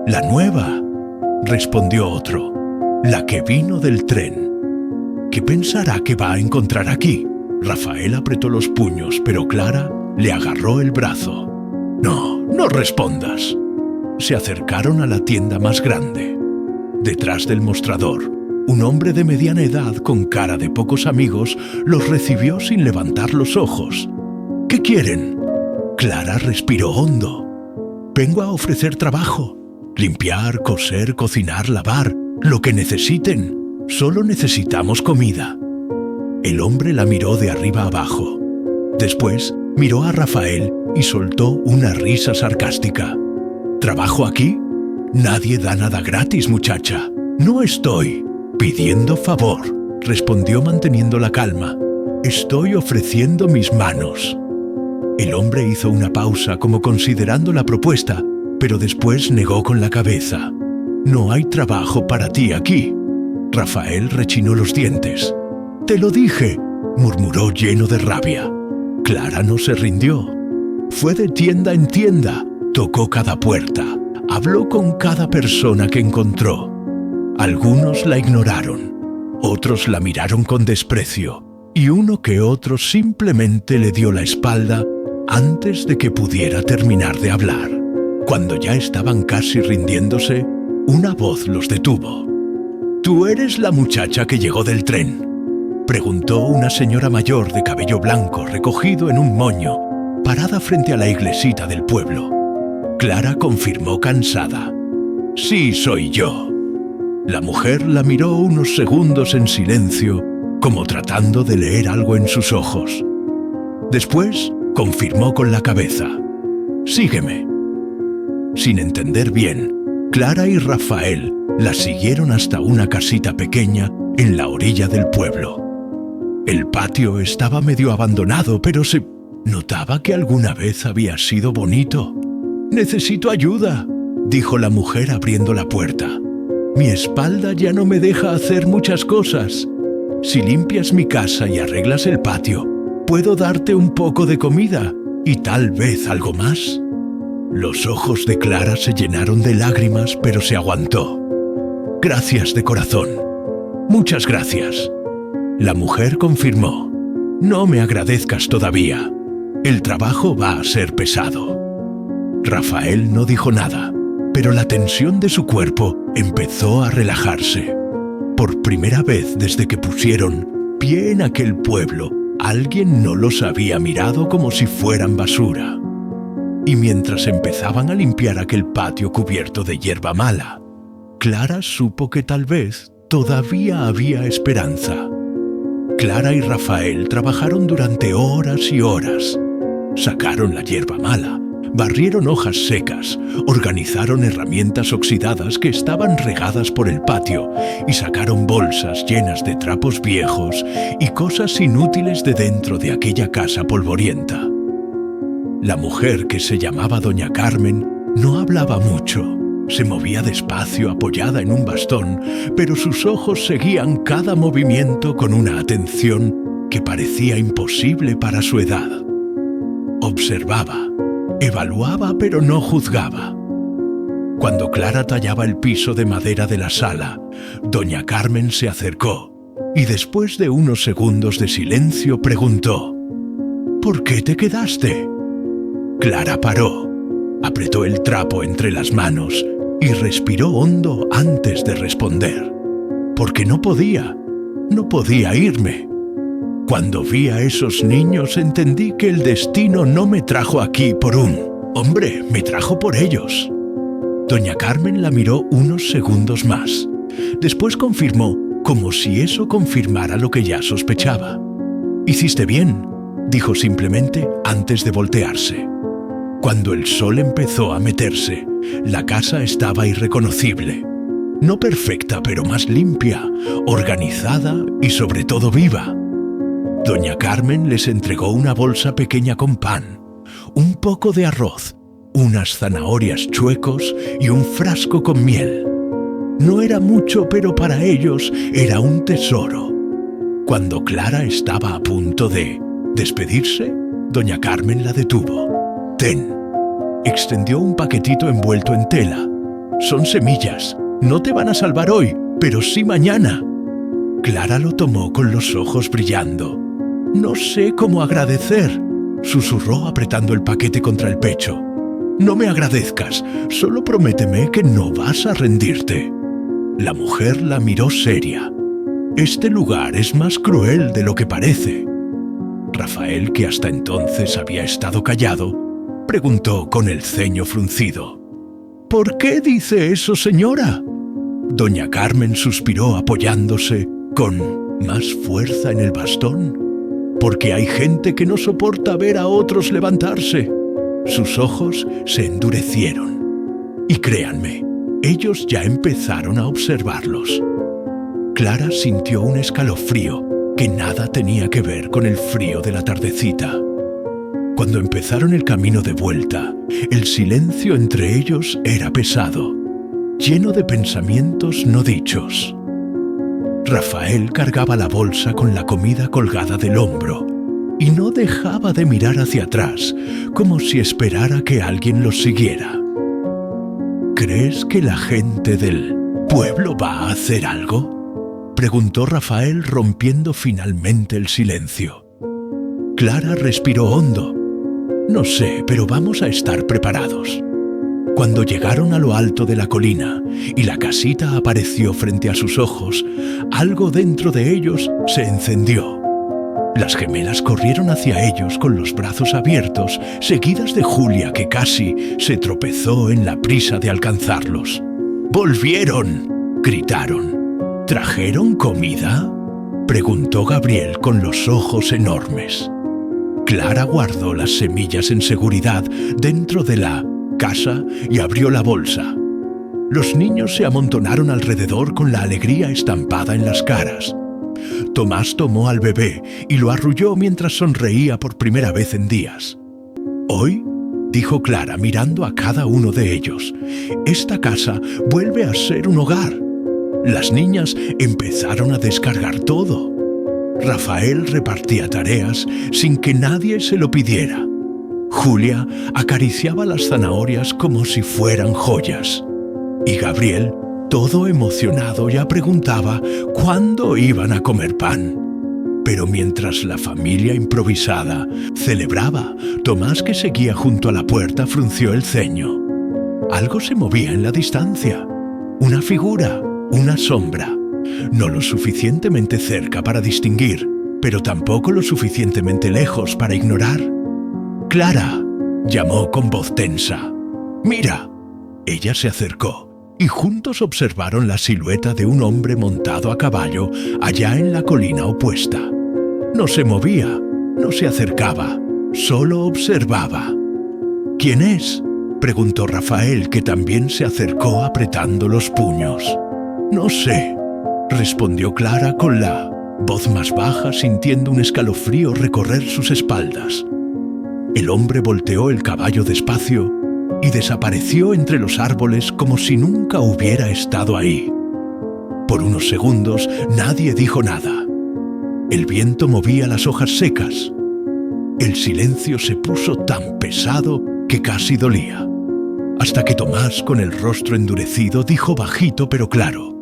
«La nueva», respondió otro, «la que vino del tren». «¿Qué pensará que va a encontrar aquí?». Rafael apretó los puños, pero Clara le agarró el brazo. «No, no respondas». Se acercaron a la tienda más grande. Detrás del mostrador, un hombre de mediana edad con cara de pocos amigos los recibió sin levantar los ojos. «¿Qué quieren?». Clara respiró hondo. «Vengo a ofrecer trabajo», Limpiar, coser, cocinar, lavar, lo que necesiten. Solo necesitamos comida. El hombre la miró de arriba abajo. Después miró a Rafael y soltó una risa sarcástica. ¿Trabajo aquí? Nadie da nada gratis, muchacha. No estoy pidiendo favor, respondió manteniendo la calma. Estoy ofreciendo mis manos. El hombre hizo una pausa como considerando la propuesta, pero después negó con la cabeza. No hay trabajo para ti aquí. Rafael rechinó los dientes. Te lo dije, murmuró lleno de rabia. Clara no se rindió. Fue de tienda en tienda, tocó cada puerta, habló con cada persona que encontró. Algunos la ignoraron, otros la miraron con desprecio, y uno que otro simplemente le dio la espalda antes de que pudiera terminar de hablar. Cuando ya estaban casi rindiéndose, una voz los detuvo. ¿Tú eres la muchacha que llegó del tren?, preguntó una señora mayor de cabello blanco recogido en un moño, parada frente a la iglesita del pueblo. Clara confirmó cansada. Sí, soy yo. La mujer la miró unos segundos en silencio, como tratando de leer algo en sus ojos. Después confirmó con la cabeza. Sígueme. Sin entender bien, Clara y Rafael la siguieron hasta una casita pequeña en la orilla del pueblo. El patio estaba medio abandonado, pero se notaba que alguna vez había sido bonito. «Necesito ayuda», dijo la mujer abriendo la puerta. «Mi espalda ya no me deja hacer muchas cosas. Si limpias mi casa y arreglas el patio, puedo darte un poco de comida y tal vez algo más». Los ojos de Clara se llenaron de lágrimas, pero se aguantó. «Gracias de corazón. Muchas gracias». La mujer confirmó. «No me agradezcas todavía. El trabajo va a ser pesado». Rafael no dijo nada, pero la tensión de su cuerpo empezó a relajarse. Por primera vez desde que pusieron pie en aquel pueblo, alguien no los había mirado como si fueran basura. Y mientras empezaban a limpiar aquel patio cubierto de hierba mala, Clara supo que tal vez todavía había esperanza. Clara y Rafael trabajaron durante horas y horas. Sacaron la hierba mala, barrieron hojas secas, organizaron herramientas oxidadas que estaban regadas por el patio y sacaron bolsas llenas de trapos viejos y cosas inútiles de dentro de aquella casa polvorienta. La mujer, que se llamaba Doña Carmen, no hablaba mucho. Se movía despacio apoyada en un bastón, pero sus ojos seguían cada movimiento con una atención que parecía imposible para su edad. Observaba, evaluaba, pero no juzgaba. Cuando Clara tallaba el piso de madera de la sala, Doña Carmen se acercó y después de unos segundos de silencio preguntó: «¿Por qué te quedaste?». Clara paró, apretó el trapo entre las manos y respiró hondo antes de responder. Porque no podía irme. Cuando vi a esos niños entendí que el destino no me trajo aquí por un hombre, me trajo por ellos. Doña Carmen la miró unos segundos más. Después confirmó, como si eso confirmara lo que ya sospechaba. «Hiciste bien», dijo simplemente antes de voltearse. Cuando el sol empezó a meterse, la casa estaba irreconocible. No perfecta, pero más limpia, organizada y sobre todo viva. Doña Carmen les entregó una bolsa pequeña con pan, un poco de arroz, unas zanahorias chuecos y un frasco con miel. No era mucho, pero para ellos era un tesoro. Cuando Clara estaba a punto de despedirse, Doña Carmen la detuvo. «Ten». Extendió un paquetito envuelto en tela. «Son semillas. No te van a salvar hoy, pero sí mañana». Clara lo tomó con los ojos brillando. «No sé cómo agradecer», susurró apretando el paquete contra el pecho. «No me agradezcas, solo prométeme que no vas a rendirte». La mujer la miró seria. «Este lugar es más cruel de lo que parece». Rafael, que hasta entonces había estado callado, preguntó con el ceño fruncido: ¿Por qué dice eso, señora? Doña Carmen suspiró apoyándose con más fuerza en el bastón. Porque hay gente que no soporta ver a otros levantarse. Sus ojos se endurecieron. Y créanme, ellos ya empezaron a observarlos. Clara sintió un escalofrío que nada tenía que ver con el frío de la tardecita. Cuando empezaron el camino de vuelta, el silencio entre ellos era pesado, lleno de pensamientos no dichos. Rafael cargaba la bolsa con la comida colgada del hombro y no dejaba de mirar hacia atrás, como si esperara que alguien los siguiera. ¿Crees que la gente del pueblo va a hacer algo?, preguntó Rafael, rompiendo finalmente el silencio. Clara respiró hondo. No sé, pero vamos a estar preparados. Cuando llegaron a lo alto de la colina y la casita apareció frente a sus ojos, algo dentro de ellos se encendió. Las gemelas corrieron hacia ellos con los brazos abiertos, seguidas de Julia, que casi se tropezó en la prisa de alcanzarlos. ¡Volvieron!, gritaron. ¿Trajeron comida?, preguntó Gabriel con los ojos enormes. Clara guardó las semillas en seguridad dentro de la casa y abrió la bolsa. Los niños se amontonaron alrededor con la alegría estampada en las caras. Tomás tomó al bebé y lo arrulló mientras sonreía por primera vez en días. «Hoy», dijo Clara mirando a cada uno de ellos, «esta casa vuelve a ser un hogar». Las niñas empezaron a descargar todo. Rafael repartía tareas sin que nadie se lo pidiera. Julia acariciaba las zanahorias como si fueran joyas. Y Gabriel, todo emocionado, ya preguntaba cuándo iban a comer pan. Pero mientras la familia improvisada celebraba, Tomás, que seguía junto a la puerta, frunció el ceño. Algo se movía en la distancia. Una figura, una sombra. No lo suficientemente cerca para distinguir, pero tampoco lo suficientemente lejos para ignorar. «Clara», llamó con voz tensa. «Mira». Ella se acercó y juntos observaron la silueta de un hombre montado a caballo allá en la colina opuesta. No se movía, no se acercaba, solo observaba. «¿Quién es?», preguntó Rafael, que también se acercó apretando los puños. «No sé», respondió Clara con la voz más baja, sintiendo un escalofrío recorrer sus espaldas. El hombre volteó el caballo despacio y desapareció entre los árboles como si nunca hubiera estado ahí. Por unos segundos nadie dijo nada. El viento movía las hojas secas. El silencio se puso tan pesado que casi dolía. Hasta que Tomás, con el rostro endurecido, dijo bajito pero claro: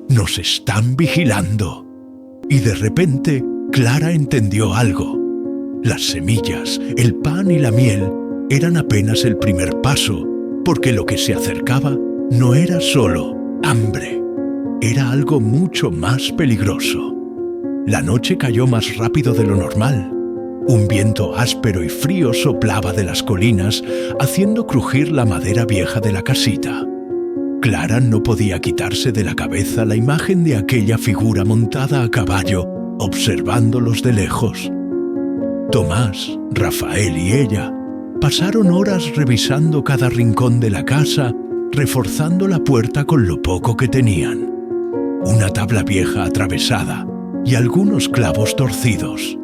«Nos están vigilando». Y de repente, Clara entendió algo. Las semillas, el pan y la miel eran apenas el primer paso, porque lo que se acercaba no era solo hambre, era algo mucho más peligroso. La noche cayó más rápido de lo normal. Un viento áspero y frío soplaba de las colinas, haciendo crujir la madera vieja de la casita. Clara no podía quitarse de la cabeza la imagen de aquella figura montada a caballo, observándolos de lejos. Tomás, Rafael y ella pasaron horas revisando cada rincón de la casa, reforzando la puerta con lo poco que tenían. Una tabla vieja atravesada y algunos clavos torcidos.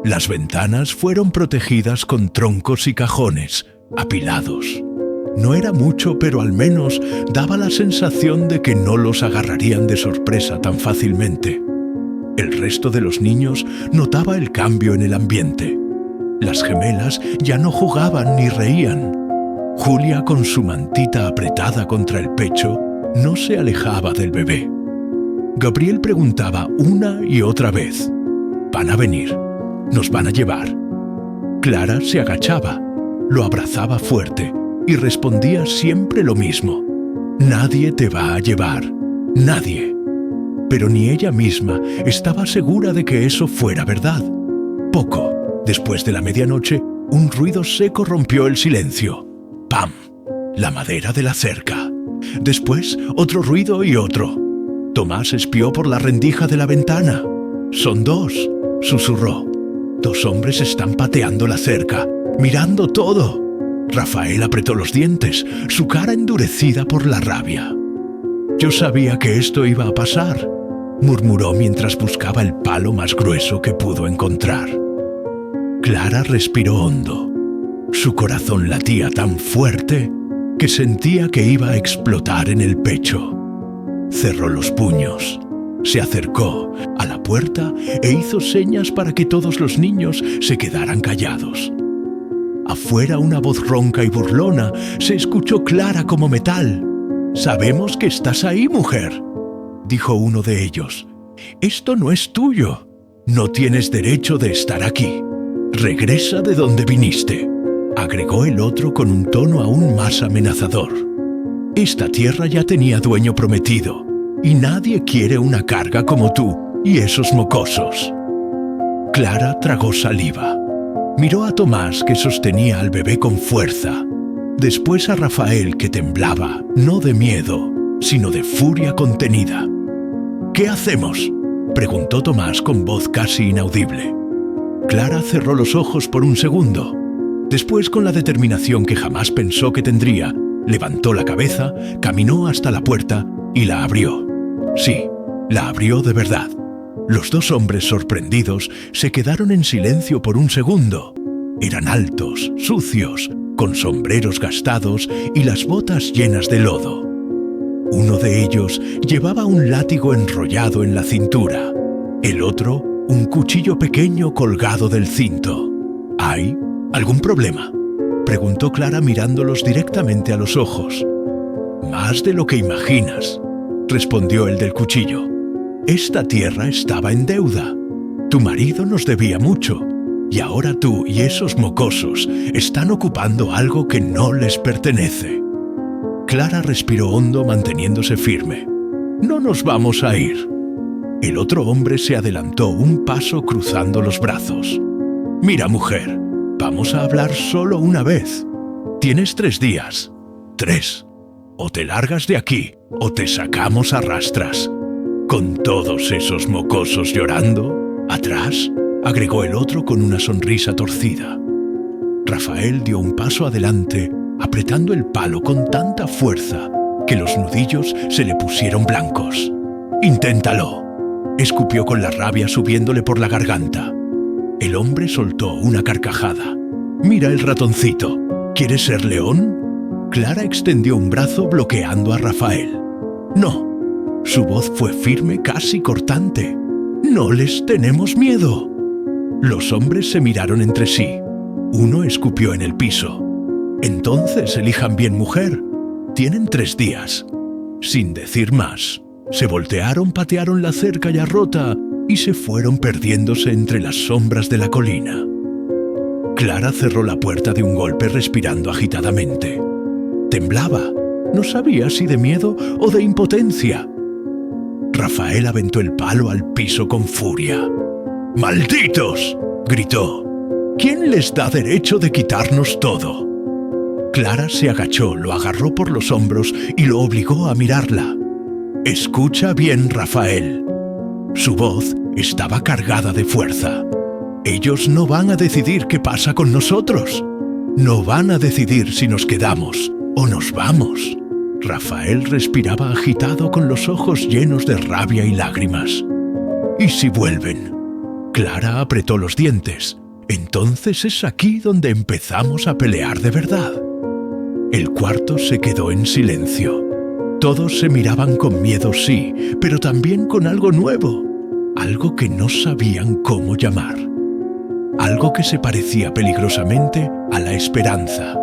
Las ventanas fueron protegidas con troncos y cajones, apilados. No era mucho, pero al menos daba la sensación de que no los agarrarían de sorpresa tan fácilmente. El resto de los niños notaba el cambio en el ambiente. Las gemelas ya no jugaban ni reían. Julia, con su mantita apretada contra el pecho, no se alejaba del bebé. Gabriel preguntaba una y otra vez: «¿Van a venir? ¿Nos van a llevar?». Clara se agachaba, lo abrazaba fuerte y respondía siempre lo mismo: «Nadie te va a llevar, nadie». Pero ni ella misma estaba segura de que eso fuera verdad. Poco después de la medianoche, un ruido seco rompió el silencio. ¡Pam! la madera de la cerca. Después, otro ruido y otro. Tomás espió por la rendija de la ventana. «Son dos», susurró. «Dos hombres están pateando la cerca, mirando todo». Rafael apretó los dientes, su cara endurecida por la rabia. «Yo sabía que esto iba a pasar», murmuró mientras buscaba el palo más grueso que pudo encontrar. Clara respiró hondo. Su corazón latía tan fuerte que sentía que iba a explotar en el pecho. Cerró los puños, se acercó a la puerta e hizo señas para que todos los niños se quedaran callados. Afuera, una voz ronca y burlona se escuchó clara como metal. «Sabemos que estás ahí, mujer», dijo uno de ellos. «Esto no es tuyo. No tienes derecho de estar aquí. Regresa de donde viniste», agregó el otro con un tono aún más amenazador. «Esta tierra ya tenía dueño prometido, y nadie quiere una carga como tú y esos mocosos». Clara tragó saliva. Miró a Tomás, que sostenía al bebé con fuerza. Después a Rafael, que temblaba, no de miedo, sino de furia contenida. «¿Qué hacemos?», preguntó Tomás con voz casi inaudible. Clara cerró los ojos por un segundo. Después, con la determinación que jamás pensó que tendría, levantó la cabeza, caminó hasta la puerta y la abrió. Sí, la abrió de verdad. Los dos hombres, sorprendidos, se quedaron en silencio por un segundo. Eran altos, sucios, con sombreros gastados y las botas llenas de lodo. Uno de ellos llevaba un látigo enrollado en la cintura, el otro un cuchillo pequeño colgado del cinto. «¿Hay algún problema?», preguntó Clara mirándolos directamente a los ojos. «Más de lo que imaginas», respondió el del cuchillo. «Esta tierra estaba en deuda. Tu marido nos debía mucho, y ahora tú y esos mocosos están ocupando algo que no les pertenece». Clara respiró hondo, manteniéndose firme. «No nos vamos a ir». El otro hombre se adelantó un paso cruzando los brazos. «Mira, mujer, vamos a hablar solo una vez. Tienes 3 días. 3. O te largas de aquí, o te sacamos a rastras. Con todos esos mocosos llorando atrás», agregó el otro con una sonrisa torcida. Rafael dio un paso adelante, apretando el palo con tanta fuerza que los nudillos se le pusieron blancos. «Inténtalo», escupió con la rabia subiéndole por la garganta. El hombre soltó una carcajada. «Mira el ratoncito. ¿Quieres ser león?». Clara extendió un brazo bloqueando a Rafael. «No». Su voz fue firme, casi cortante. «No les tenemos miedo». Los hombres se miraron entre sí. Uno escupió en el piso. «Entonces elijan bien, mujer. Tienen 3 días». Sin decir más, se voltearon, patearon la cerca ya rota y se fueron perdiéndose entre las sombras de la colina. Clara cerró la puerta de un golpe, respirando agitadamente. Temblaba. No sabía si de miedo o de impotencia. Rafael aventó el palo al piso con furia. «¡Malditos!», gritó. «¿Quién les da derecho de quitarnos todo?». Clara se agachó, lo agarró por los hombros y lo obligó a mirarla. «Escucha bien, Rafael». Su voz estaba cargada de fuerza. «Ellos no van a decidir qué pasa con nosotros. No van a decidir si nos quedamos o nos vamos». Rafael respiraba agitado, con los ojos llenos de rabia y lágrimas. «¿Y si vuelven?». Clara apretó los dientes. «Entonces es aquí donde empezamos a pelear de verdad». El cuarto se quedó en silencio. Todos se miraban con miedo, sí, pero también con algo nuevo, algo que no sabían cómo llamar, algo que se parecía peligrosamente a la esperanza.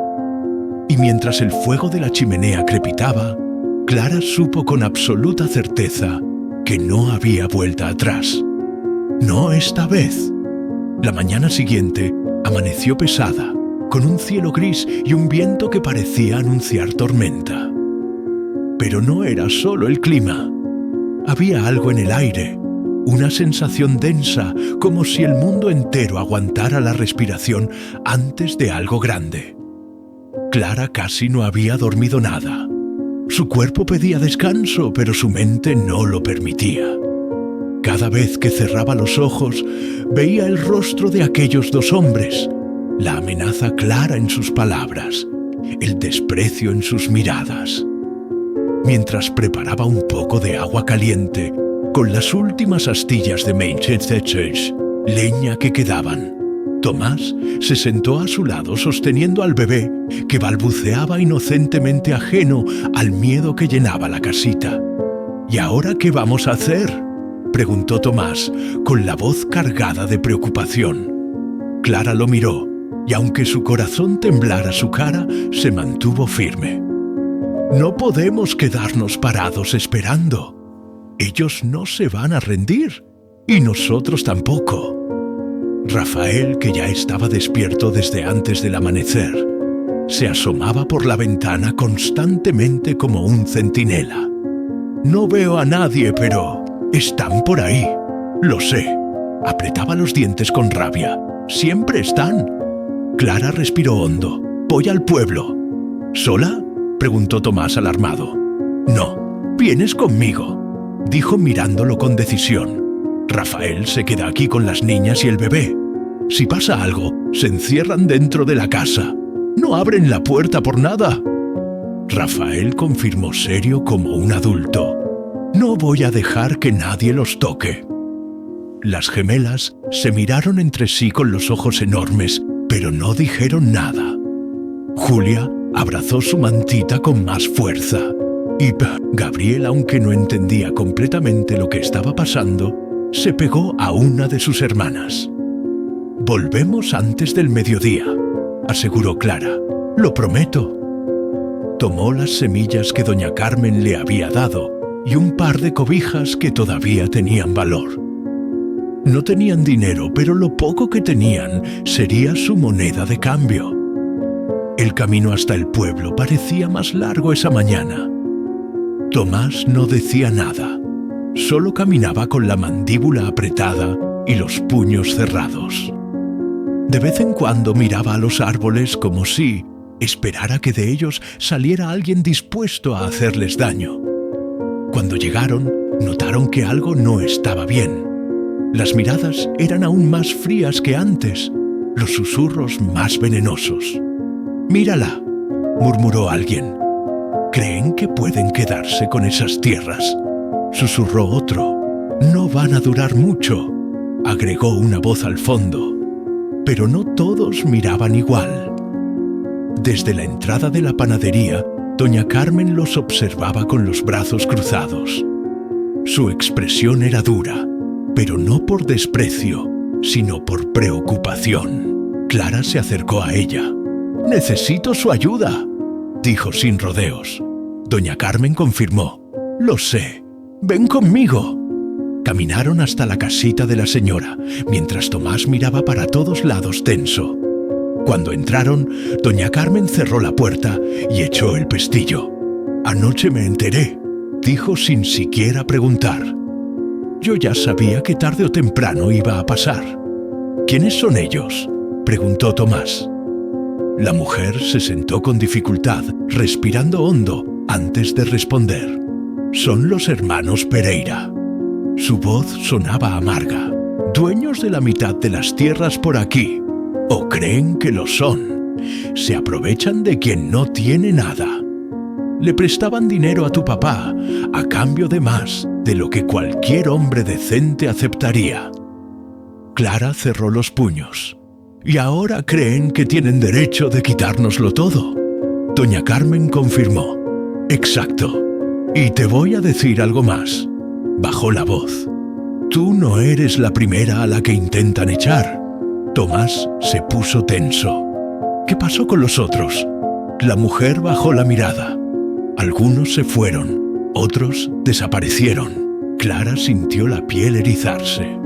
Y mientras el fuego de la chimenea crepitaba, Clara supo con absoluta certeza que no había vuelta atrás. No esta vez. La mañana siguiente amaneció pesada, con un cielo gris y un viento que parecía anunciar tormenta. Pero no era solo el clima. Había algo en el aire, una sensación densa, como si el mundo entero aguantara la respiración antes de algo grande. Clara casi no había dormido nada. Su cuerpo pedía descanso, pero su mente no lo permitía. Cada vez que cerraba los ojos, veía el rostro de aquellos dos hombres, la amenaza clara en sus palabras, el desprecio en sus miradas. Mientras preparaba un poco de agua caliente, con las últimas astillas de Mainz-Zetsch, leña que quedaban, Tomás se sentó a su lado sosteniendo al bebé que balbuceaba inocentemente ajeno al miedo que llenaba la casita. ¿Y ahora qué vamos a hacer?, preguntó Tomás con la voz cargada de preocupación. Clara lo miró y aunque su corazón temblara su cara, se mantuvo firme. No podemos quedarnos parados esperando. Ellos no se van a rendir y nosotros tampoco. Rafael, que ya estaba despierto desde antes del amanecer, se asomaba por la ventana constantemente como un centinela. No veo a nadie, pero están por ahí. Lo sé. Apretaba los dientes con rabia. Siempre están. Clara respiró hondo. Voy al pueblo. ¿Sola?, preguntó Tomás alarmado. No, vienes conmigo, dijo mirándolo con decisión. Rafael se queda aquí con las niñas y el bebé. Si pasa algo, se encierran dentro de la casa. No abren la puerta por nada. Rafael confirmó serio como un adulto. No voy a dejar que nadie los toque. Las gemelas se miraron entre sí con los ojos enormes, pero no dijeron nada. Julia abrazó su mantita con más fuerza. Y Gabriel, aunque no entendía completamente lo que estaba pasando, se pegó a una de sus hermanas. «Volvemos antes del mediodía», aseguró Clara. «Lo prometo». Tomó las semillas que doña Carmen le había dado y un par de cobijas que todavía tenían valor. No tenían dinero, pero lo poco que tenían sería su moneda de cambio. El camino hasta el pueblo parecía más largo esa mañana. Tomás no decía nada, solo caminaba con la mandíbula apretada y los puños cerrados. De vez en cuando miraba a los árboles como si esperara que de ellos saliera alguien dispuesto a hacerles daño. Cuando llegaron, notaron que algo no estaba bien. Las miradas eran aún más frías que antes, los susurros más venenosos. «Mírala», murmuró alguien. «Creen que pueden quedarse con esas tierras», susurró otro. «No van a durar mucho», agregó una voz al fondo. Pero no todos miraban igual. Desde la entrada de la panadería, doña Carmen los observaba con los brazos cruzados. Su expresión era dura, pero no por desprecio, sino por preocupación. Clara se acercó a ella. «Necesito su ayuda», dijo sin rodeos. Doña Carmen confirmó. «Lo sé. Ven conmigo». Caminaron hasta la casita de la señora, mientras Tomás miraba para todos lados tenso. Cuando entraron, doña Carmen cerró la puerta y echó el pestillo. «Anoche me enteré», dijo sin siquiera preguntar. «Yo ya sabía que tarde o temprano iba a pasar». «¿Quiénes son ellos?», preguntó Tomás. La mujer se sentó con dificultad, respirando hondo antes de responder. «Son los hermanos Pereira». Su voz sonaba amarga. «Dueños de la mitad de las tierras por aquí. O creen que lo son. Se aprovechan de quien no tiene nada. Le prestaban dinero a tu papá a cambio de más de lo que cualquier hombre decente aceptaría». Clara cerró los puños. «Y ahora creen que tienen derecho de quitárnoslo todo». Doña Carmen confirmó. «Exacto. Y te voy a decir algo más». Bajó la voz. «Tú no eres la primera a la que intentan echar». Tomás se puso tenso. «¿Qué pasó con los otros?». La mujer bajó la mirada. Algunos se fueron, otros desaparecieron. Clara sintió la piel erizarse.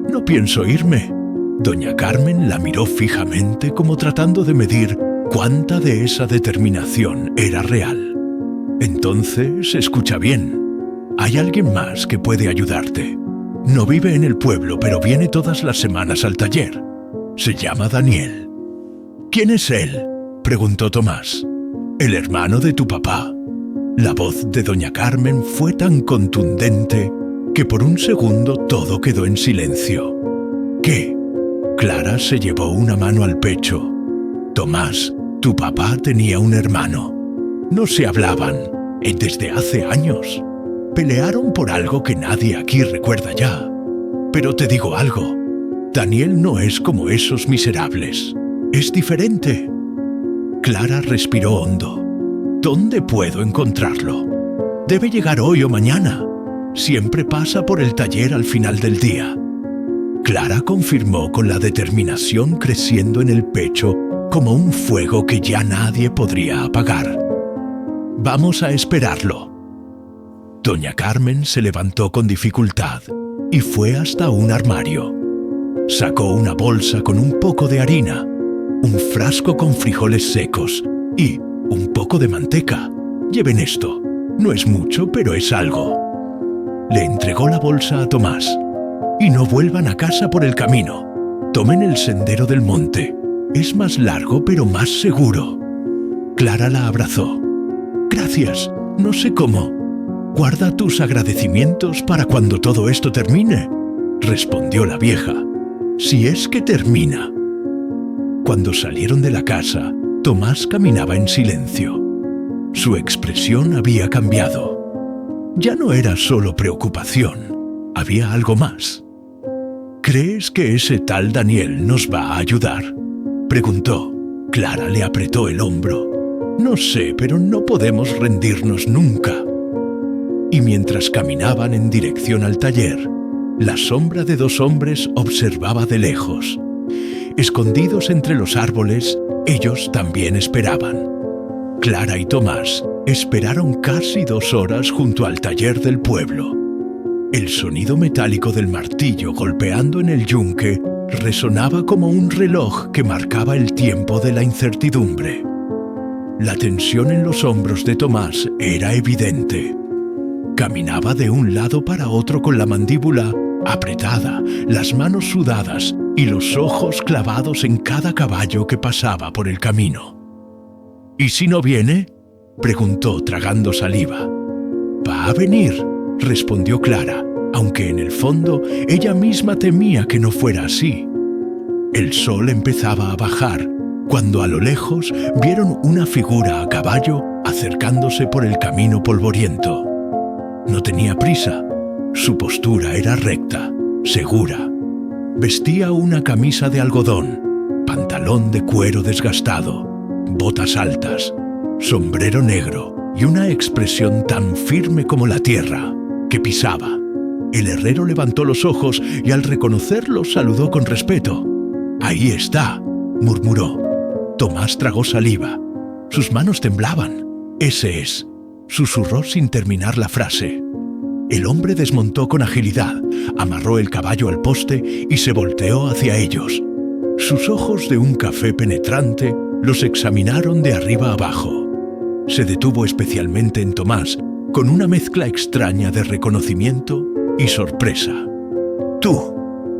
«No pienso irme». Doña Carmen la miró fijamente como tratando de medir cuánta de esa determinación era real. «Entonces, escucha bien. Hay alguien más que puede ayudarte. No vive en el pueblo, pero viene todas las semanas al taller. Se llama Daniel». «¿Quién es él?», preguntó Tomás. el hermano de tu papá. La voz de doña Carmen fue tan contundente que por un segundo todo quedó en silencio. ¿Qué? Clara se llevó una mano al pecho. Tomás, tu papá tenía un hermano. No se hablaban desde hace años. Pelearon por algo que nadie aquí recuerda ya. Pero te digo algo, Daniel no es como esos miserables. Es diferente. Clara respiró hondo. ¿Dónde puedo encontrarlo? Debe llegar hoy o mañana. Siempre pasa por el taller al final del día. Clara confirmó con la determinación creciendo en el pecho como un fuego que ya nadie podría apagar. Vamos a esperarlo. Doña Carmen se levantó con dificultad y fue hasta un armario. Sacó una bolsa con un poco de harina, un frasco con frijoles secos y un poco de manteca. Lleven esto. No es mucho, pero es algo. Le entregó la bolsa a Tomás. Y no vuelvan a casa por el camino. Tomen el sendero del monte. Es más largo, pero más seguro. Clara la abrazó. Gracias, no sé cómo. Guarda tus agradecimientos para cuando todo esto termine, respondió la vieja. Si es que termina. Cuando salieron de la casa, Tomás caminaba en silencio. Su expresión había cambiado. Ya no era solo preocupación, había algo más. ¿Crees que ese tal Daniel nos va a ayudar?, preguntó. Clara le apretó el hombro. No sé, pero no podemos rendirnos nunca. Y mientras caminaban en dirección al taller, la sombra de dos hombres observaba de lejos. Escondidos entre los árboles, ellos también esperaban. Clara y Tomás esperaron casi 2 horas junto al taller del pueblo. El sonido metálico del martillo golpeando en el yunque resonaba como un reloj que marcaba el tiempo de la incertidumbre. La tensión en los hombros de Tomás era evidente. Caminaba de un lado para otro con la mandíbula apretada, las manos sudadas y los ojos clavados en cada caballo que pasaba por el camino. ¿Y si no viene?, preguntó tragando saliva. Va a venir, respondió Clara, aunque en el fondo ella misma temía que no fuera así. El sol empezaba a bajar cuando a lo lejos vieron una figura a caballo acercándose por el camino polvoriento. No tenía prisa. Su postura era recta, segura. Vestía una camisa de algodón, pantalón de cuero desgastado, botas altas, sombrero negro y una expresión tan firme como la tierra que pisaba. El herrero levantó los ojos y al reconocerlo saludó con respeto. «Ahí está», murmuró. Tomás tragó saliva. Sus manos temblaban. «Ese es», susurró sin terminar la frase. El hombre desmontó con agilidad, amarró el caballo al poste y se volteó hacia ellos. Sus ojos de un café penetrante los examinaron de arriba abajo. Se detuvo especialmente en Tomás, con una mezcla extraña de reconocimiento y sorpresa. «Tú»,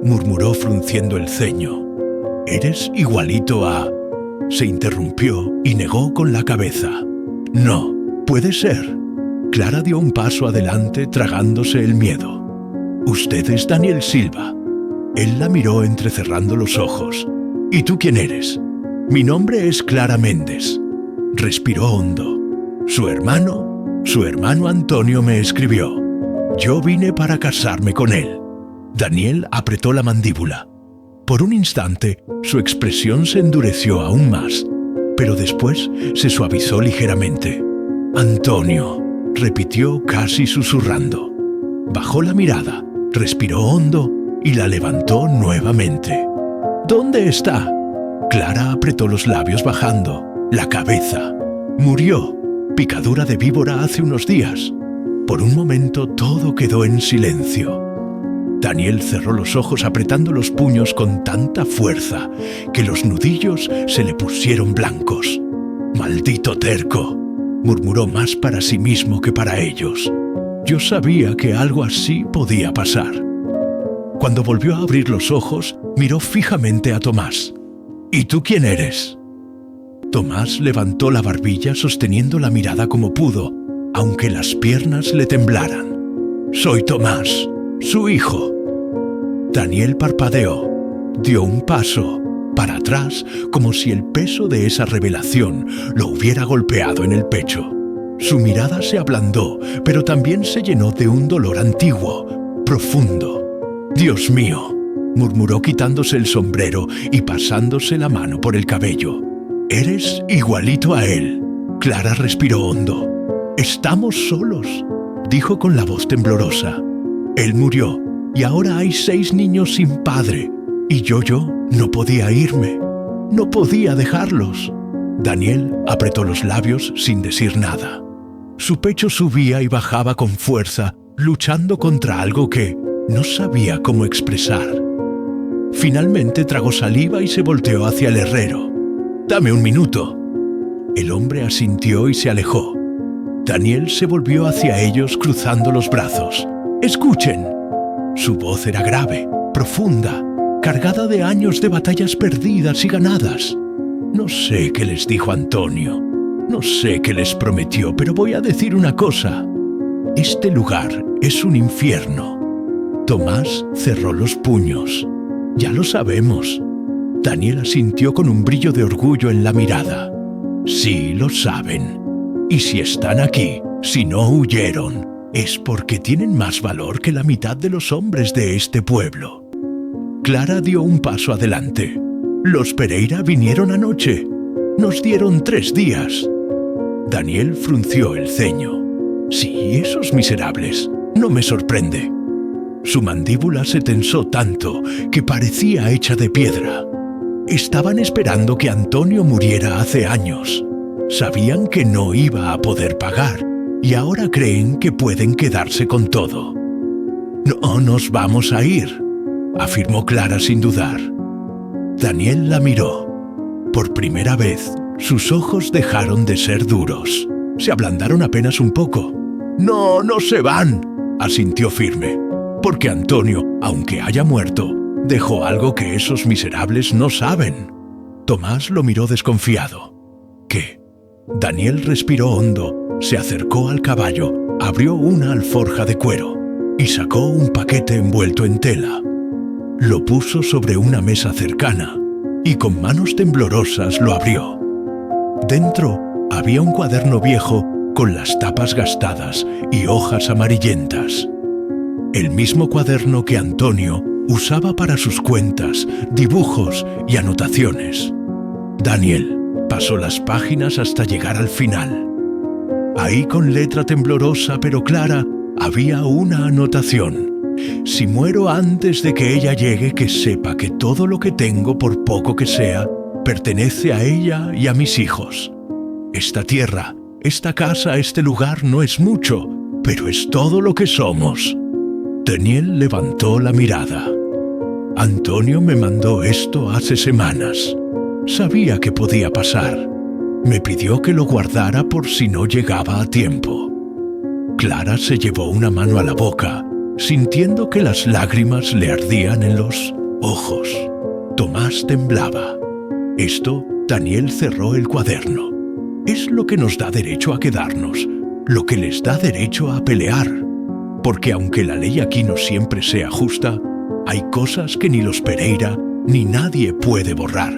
murmuró frunciendo el ceño. «Eres igualito a...» Se interrumpió y negó con la cabeza. «No, puede ser». Clara dio un paso adelante tragándose el miedo. «Usted es Daniel Silva». Él la miró entrecerrando los ojos. «¿Y tú quién eres?» «Mi nombre es Clara Méndez». Respiró hondo. Su hermano Antonio me escribió. Yo vine para casarme con él». Daniel apretó la mandíbula. Por un instante, su expresión se endureció aún más, pero después se suavizó ligeramente. «Antonio», repitió casi susurrando. Bajó la mirada, respiró hondo y la levantó nuevamente. «¿Dónde está?» Clara apretó los labios bajando, la cabeza. «Murió, picadura de víbora hace unos días». Por un momento todo quedó en silencio. Daniel cerró los ojos apretando los puños con tanta fuerza que los nudillos se le pusieron blancos. «Maldito terco», murmuró más para sí mismo que para ellos. Yo sabía que algo así podía pasar. Cuando volvió a abrir los ojos, miró fijamente a Tomás. «¿Y tú quién eres?» Tomás levantó la barbilla sosteniendo la mirada como pudo, aunque las piernas le temblaran. «Soy Tomás, su hijo». Daniel parpadeó, dio un paso para atrás como si el peso de esa revelación lo hubiera golpeado en el pecho. Su mirada se ablandó, pero también se llenó de un dolor antiguo, profundo. «Dios mío», murmuró quitándose el sombrero y pasándose la mano por el cabello. «Eres igualito a él». Clara respiró hondo. «Estamos solos», dijo con la voz temblorosa. «Él murió y ahora hay 6 niños sin padre. Y yo no podía irme. No podía dejarlos». Daniel apretó los labios sin decir nada. Su pecho subía y bajaba con fuerza, luchando contra algo que no sabía cómo expresar. Finalmente tragó saliva y se volteó hacia el herrero. «Dame un minuto». El hombre asintió y se alejó. Daniel se volvió hacia ellos cruzando los brazos. «Escuchen». Su voz era grave, profunda, cargada de años de batallas perdidas y ganadas. «No sé qué les dijo Antonio, no sé qué les prometió, pero voy a decir una cosa. Este lugar es un infierno». Tomás cerró los puños. «Ya lo sabemos». Daniel asintió con un brillo de orgullo en la mirada. «Sí, lo saben. Y si están aquí, si no huyeron, es porque tienen más valor que la mitad de los hombres de este pueblo». Clara dio un paso adelante. «Los Pereira vinieron anoche. Nos dieron 3 días». Daniel frunció el ceño. «Sí, esos miserables. No me sorprende». Su mandíbula se tensó tanto que parecía hecha de piedra. Estaban esperando que Antonio muriera hace años. Sabían que no iba a poder pagar y ahora creen que pueden quedarse con todo. «No nos vamos a ir», afirmó Clara sin dudar. Daniel la miró. Por primera vez, sus ojos dejaron de ser duros. Se ablandaron apenas un poco. «No, no se van», asintió firme, «porque Antonio, aunque haya muerto, dejó algo que esos miserables no saben». Tomás lo miró desconfiado. «¿Qué?». Daniel respiró hondo, se acercó al caballo, abrió una alforja de cuero y sacó un paquete envuelto en tela. Lo puso sobre una mesa cercana y con manos temblorosas lo abrió. Dentro había un cuaderno viejo con las tapas gastadas y hojas amarillentas. El mismo cuaderno que Antonio usaba para sus cuentas, dibujos y anotaciones. Daniel pasó las páginas hasta llegar al final. Ahí, con letra temblorosa pero clara, había una anotación. «Si muero antes de que ella llegue, que sepa que todo lo que tengo, por poco que sea, pertenece a ella y a mis hijos. Esta tierra, esta casa, este lugar no es mucho, pero es todo lo que somos». Daniel levantó la mirada. «Antonio me mandó esto hace semanas. Sabía que podía pasar. Me pidió que lo guardara por si no llegaba a tiempo». Clara se llevó una mano a la boca, sintiendo que las lágrimas le ardían en los ojos. Tomás temblaba. Daniel cerró el cuaderno. «Es lo que nos da derecho a quedarnos, lo que les da derecho a pelear. Porque aunque la ley aquí no siempre sea justa, hay cosas que ni los Pereira ni nadie puede borrar».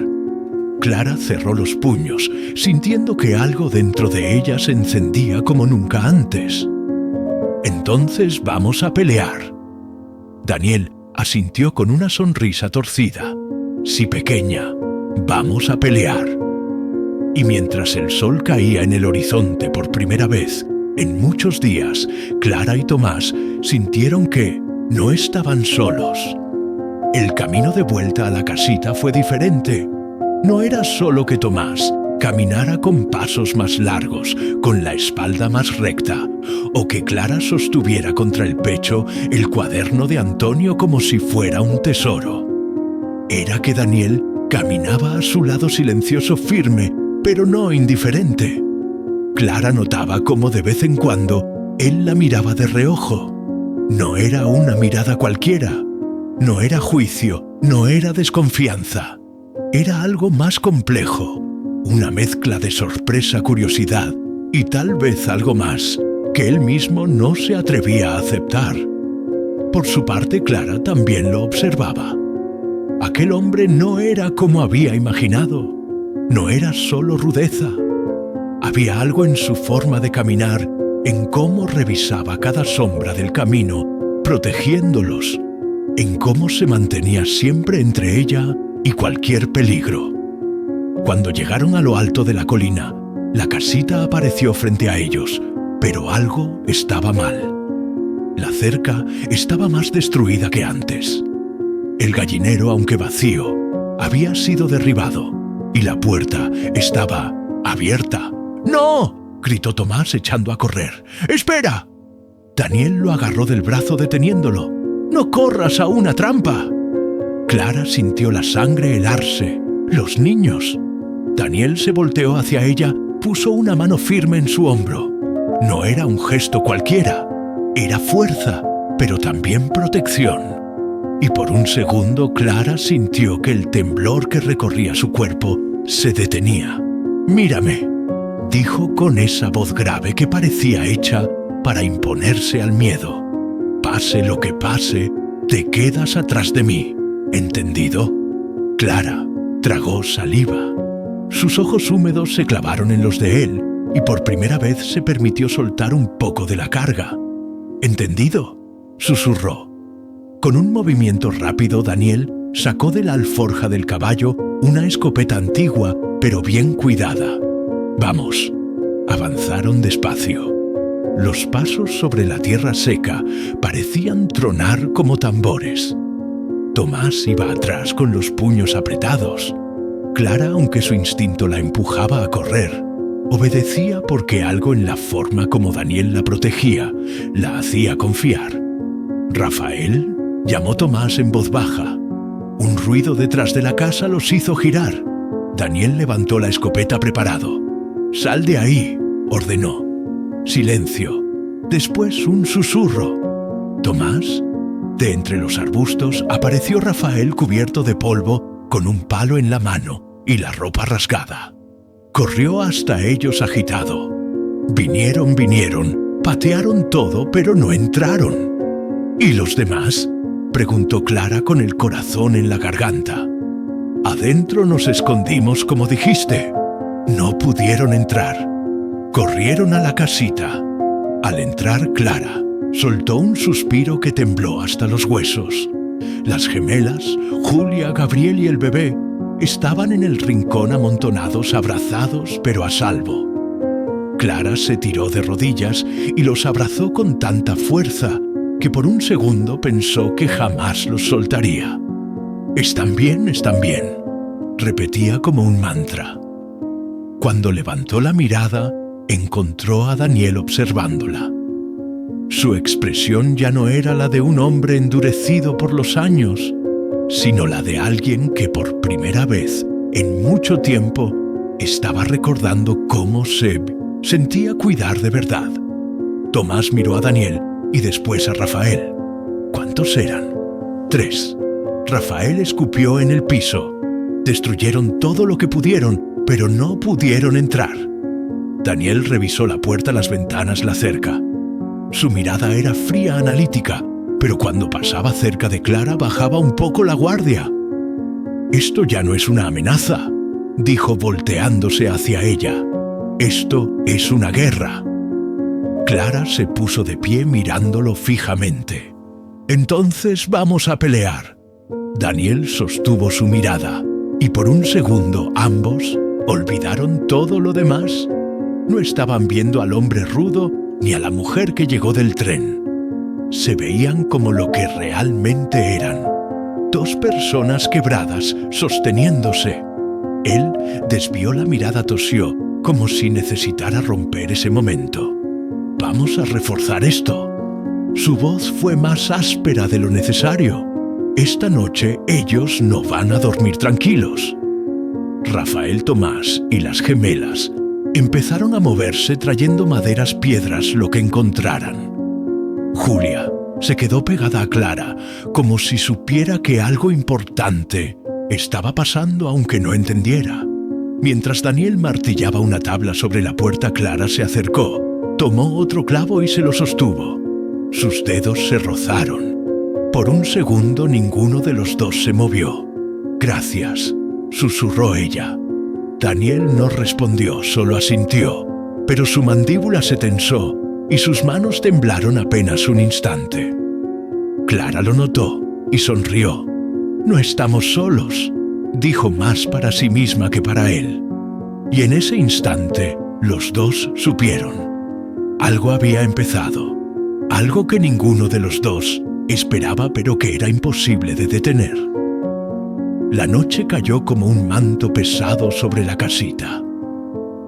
Clara cerró los puños, sintiendo que algo dentro de ella se encendía como nunca antes. «Entonces vamos a pelear». Daniel asintió con una sonrisa torcida. «Sí, pequeña, vamos a pelear». Y mientras el sol caía en el horizonte por primera vez en muchos días, Clara y Tomás sintieron que no estaban solos. El camino de vuelta a la casita fue diferente. No era solo que Tomás caminara con pasos más largos, con la espalda más recta, o que Clara sostuviera contra el pecho el cuaderno de Antonio como si fuera un tesoro. Era que Daniel caminaba a su lado silencioso, firme, pero no indiferente. Clara notaba cómo de vez en cuando él la miraba de reojo. No era una mirada cualquiera, no era juicio, no era desconfianza. Era algo más complejo, una mezcla de sorpresa, curiosidad y tal vez algo más que él mismo no se atrevía a aceptar. Por su parte, Clara también lo observaba. Aquel hombre no era como había imaginado. No era solo rudeza. Había algo en su forma de caminar, en cómo revisaba cada sombra del camino, protegiéndolos, en cómo se mantenía siempre entre ella y cualquier peligro. Cuando llegaron a lo alto de la colina, la casita apareció frente a ellos, pero algo estaba mal. La cerca estaba más destruida que antes. El gallinero, aunque vacío, había sido derribado y la puerta estaba abierta. ¡No!, gritó Tomás echando a correr. ¡Espera! Daniel lo agarró del brazo deteniéndolo. ¡No corras a una trampa! Clara sintió la sangre helarse. ¡Los niños! Daniel se volteó hacia ella, puso una mano firme en su hombro. No era un gesto cualquiera. Era fuerza, pero también protección. Y por un segundo Clara sintió que el temblor que recorría su cuerpo se detenía. «Mírame», dijo con esa voz grave que parecía hecha para imponerse al miedo. «Pase lo que pase, te quedas atrás de mí. ¿Entendido?» Clara tragó saliva. Sus ojos húmedos se clavaron en los de él y por primera vez se permitió soltar un poco de la carga. «¿Entendido?», susurró. Con un movimiento rápido, Daniel sacó de la alforja del caballo una escopeta antigua, pero bien cuidada. «Vamos». Avanzaron despacio. Los pasos sobre la tierra seca parecían tronar como tambores. Tomás iba atrás con los puños apretados. Clara, aunque su instinto la empujaba a correr, obedecía porque algo en la forma como Daniel la protegía la hacía confiar. «Rafael», llamó Tomás en voz baja. Un ruido detrás de la casa los hizo girar. Daniel levantó la escopeta preparado. «Sal de ahí», ordenó. Silencio. Después un susurro. «Tomás». De entre los arbustos apareció Rafael cubierto de polvo, con un palo en la mano y la ropa rasgada. Corrió hasta ellos agitado. Vinieron, patearon todo, pero no entraron. «¿Y los demás?», preguntó Clara con el corazón en la garganta. «Adentro nos escondimos como dijiste. No pudieron entrar. Corrieron a la casita». Al entrar, Clara soltó un suspiro que tembló hasta los huesos. Las gemelas, Julia, Gabriel y el bebé, estaban en el rincón amontonados, abrazados, pero a salvo. Clara se tiró de rodillas y los abrazó con tanta fuerza que por un segundo pensó que jamás los soltaría. «Están bien», repetía como un mantra. Cuando levantó la mirada, encontró a Daniel observándola. Su expresión ya no era la de un hombre endurecido por los años, sino la de alguien que por primera vez en mucho tiempo estaba recordando cómo se sentía cuidar de verdad. Tomás miró a Daniel y después a Rafael. ¿Cuántos eran? 3. Rafael escupió en el piso. Destruyeron todo lo que pudieron, pero no pudieron entrar. Daniel revisó la puerta, las ventanas, la cerca. Su mirada era fría, analítica, pero cuando pasaba cerca de Clara bajaba un poco la guardia. «Esto ya no es una amenaza», dijo volteándose hacia ella. «Esto es una guerra». Clara se puso de pie mirándolo fijamente. «Entonces vamos a pelear». Daniel sostuvo su mirada y por un segundo ambos olvidaron todo lo demás. No estaban viendo al hombre rudo ni a la mujer que llegó del tren. Se veían como lo que realmente eran. 2 personas quebradas sosteniéndose. Él desvió la mirada, tosió, como si necesitara romper ese momento. «Vamos a reforzar esto». Su voz fue más áspera de lo necesario. «Esta noche ellos no van a dormir tranquilos». Rafael, Tomás y las gemelas empezaron a moverse trayendo maderas, piedras, lo que encontraran. Julia se quedó pegada a Clara, como si supiera que algo importante estaba pasando aunque no entendiera. Mientras Daniel martillaba una tabla sobre la puerta, Clara se acercó, tomó otro clavo y se lo sostuvo. Sus dedos se rozaron. Por un segundo ninguno de los dos se movió. «Gracias», susurró ella. Daniel no respondió, solo asintió, pero su mandíbula se tensó y sus manos temblaron apenas un instante. Clara lo notó y sonrió. «No estamos solos», dijo más para sí misma que para él. Y en ese instante, los dos supieron. Algo había empezado, algo que ninguno de los dos esperaba, pero que era imposible de detener. La noche cayó como un manto pesado sobre la casita.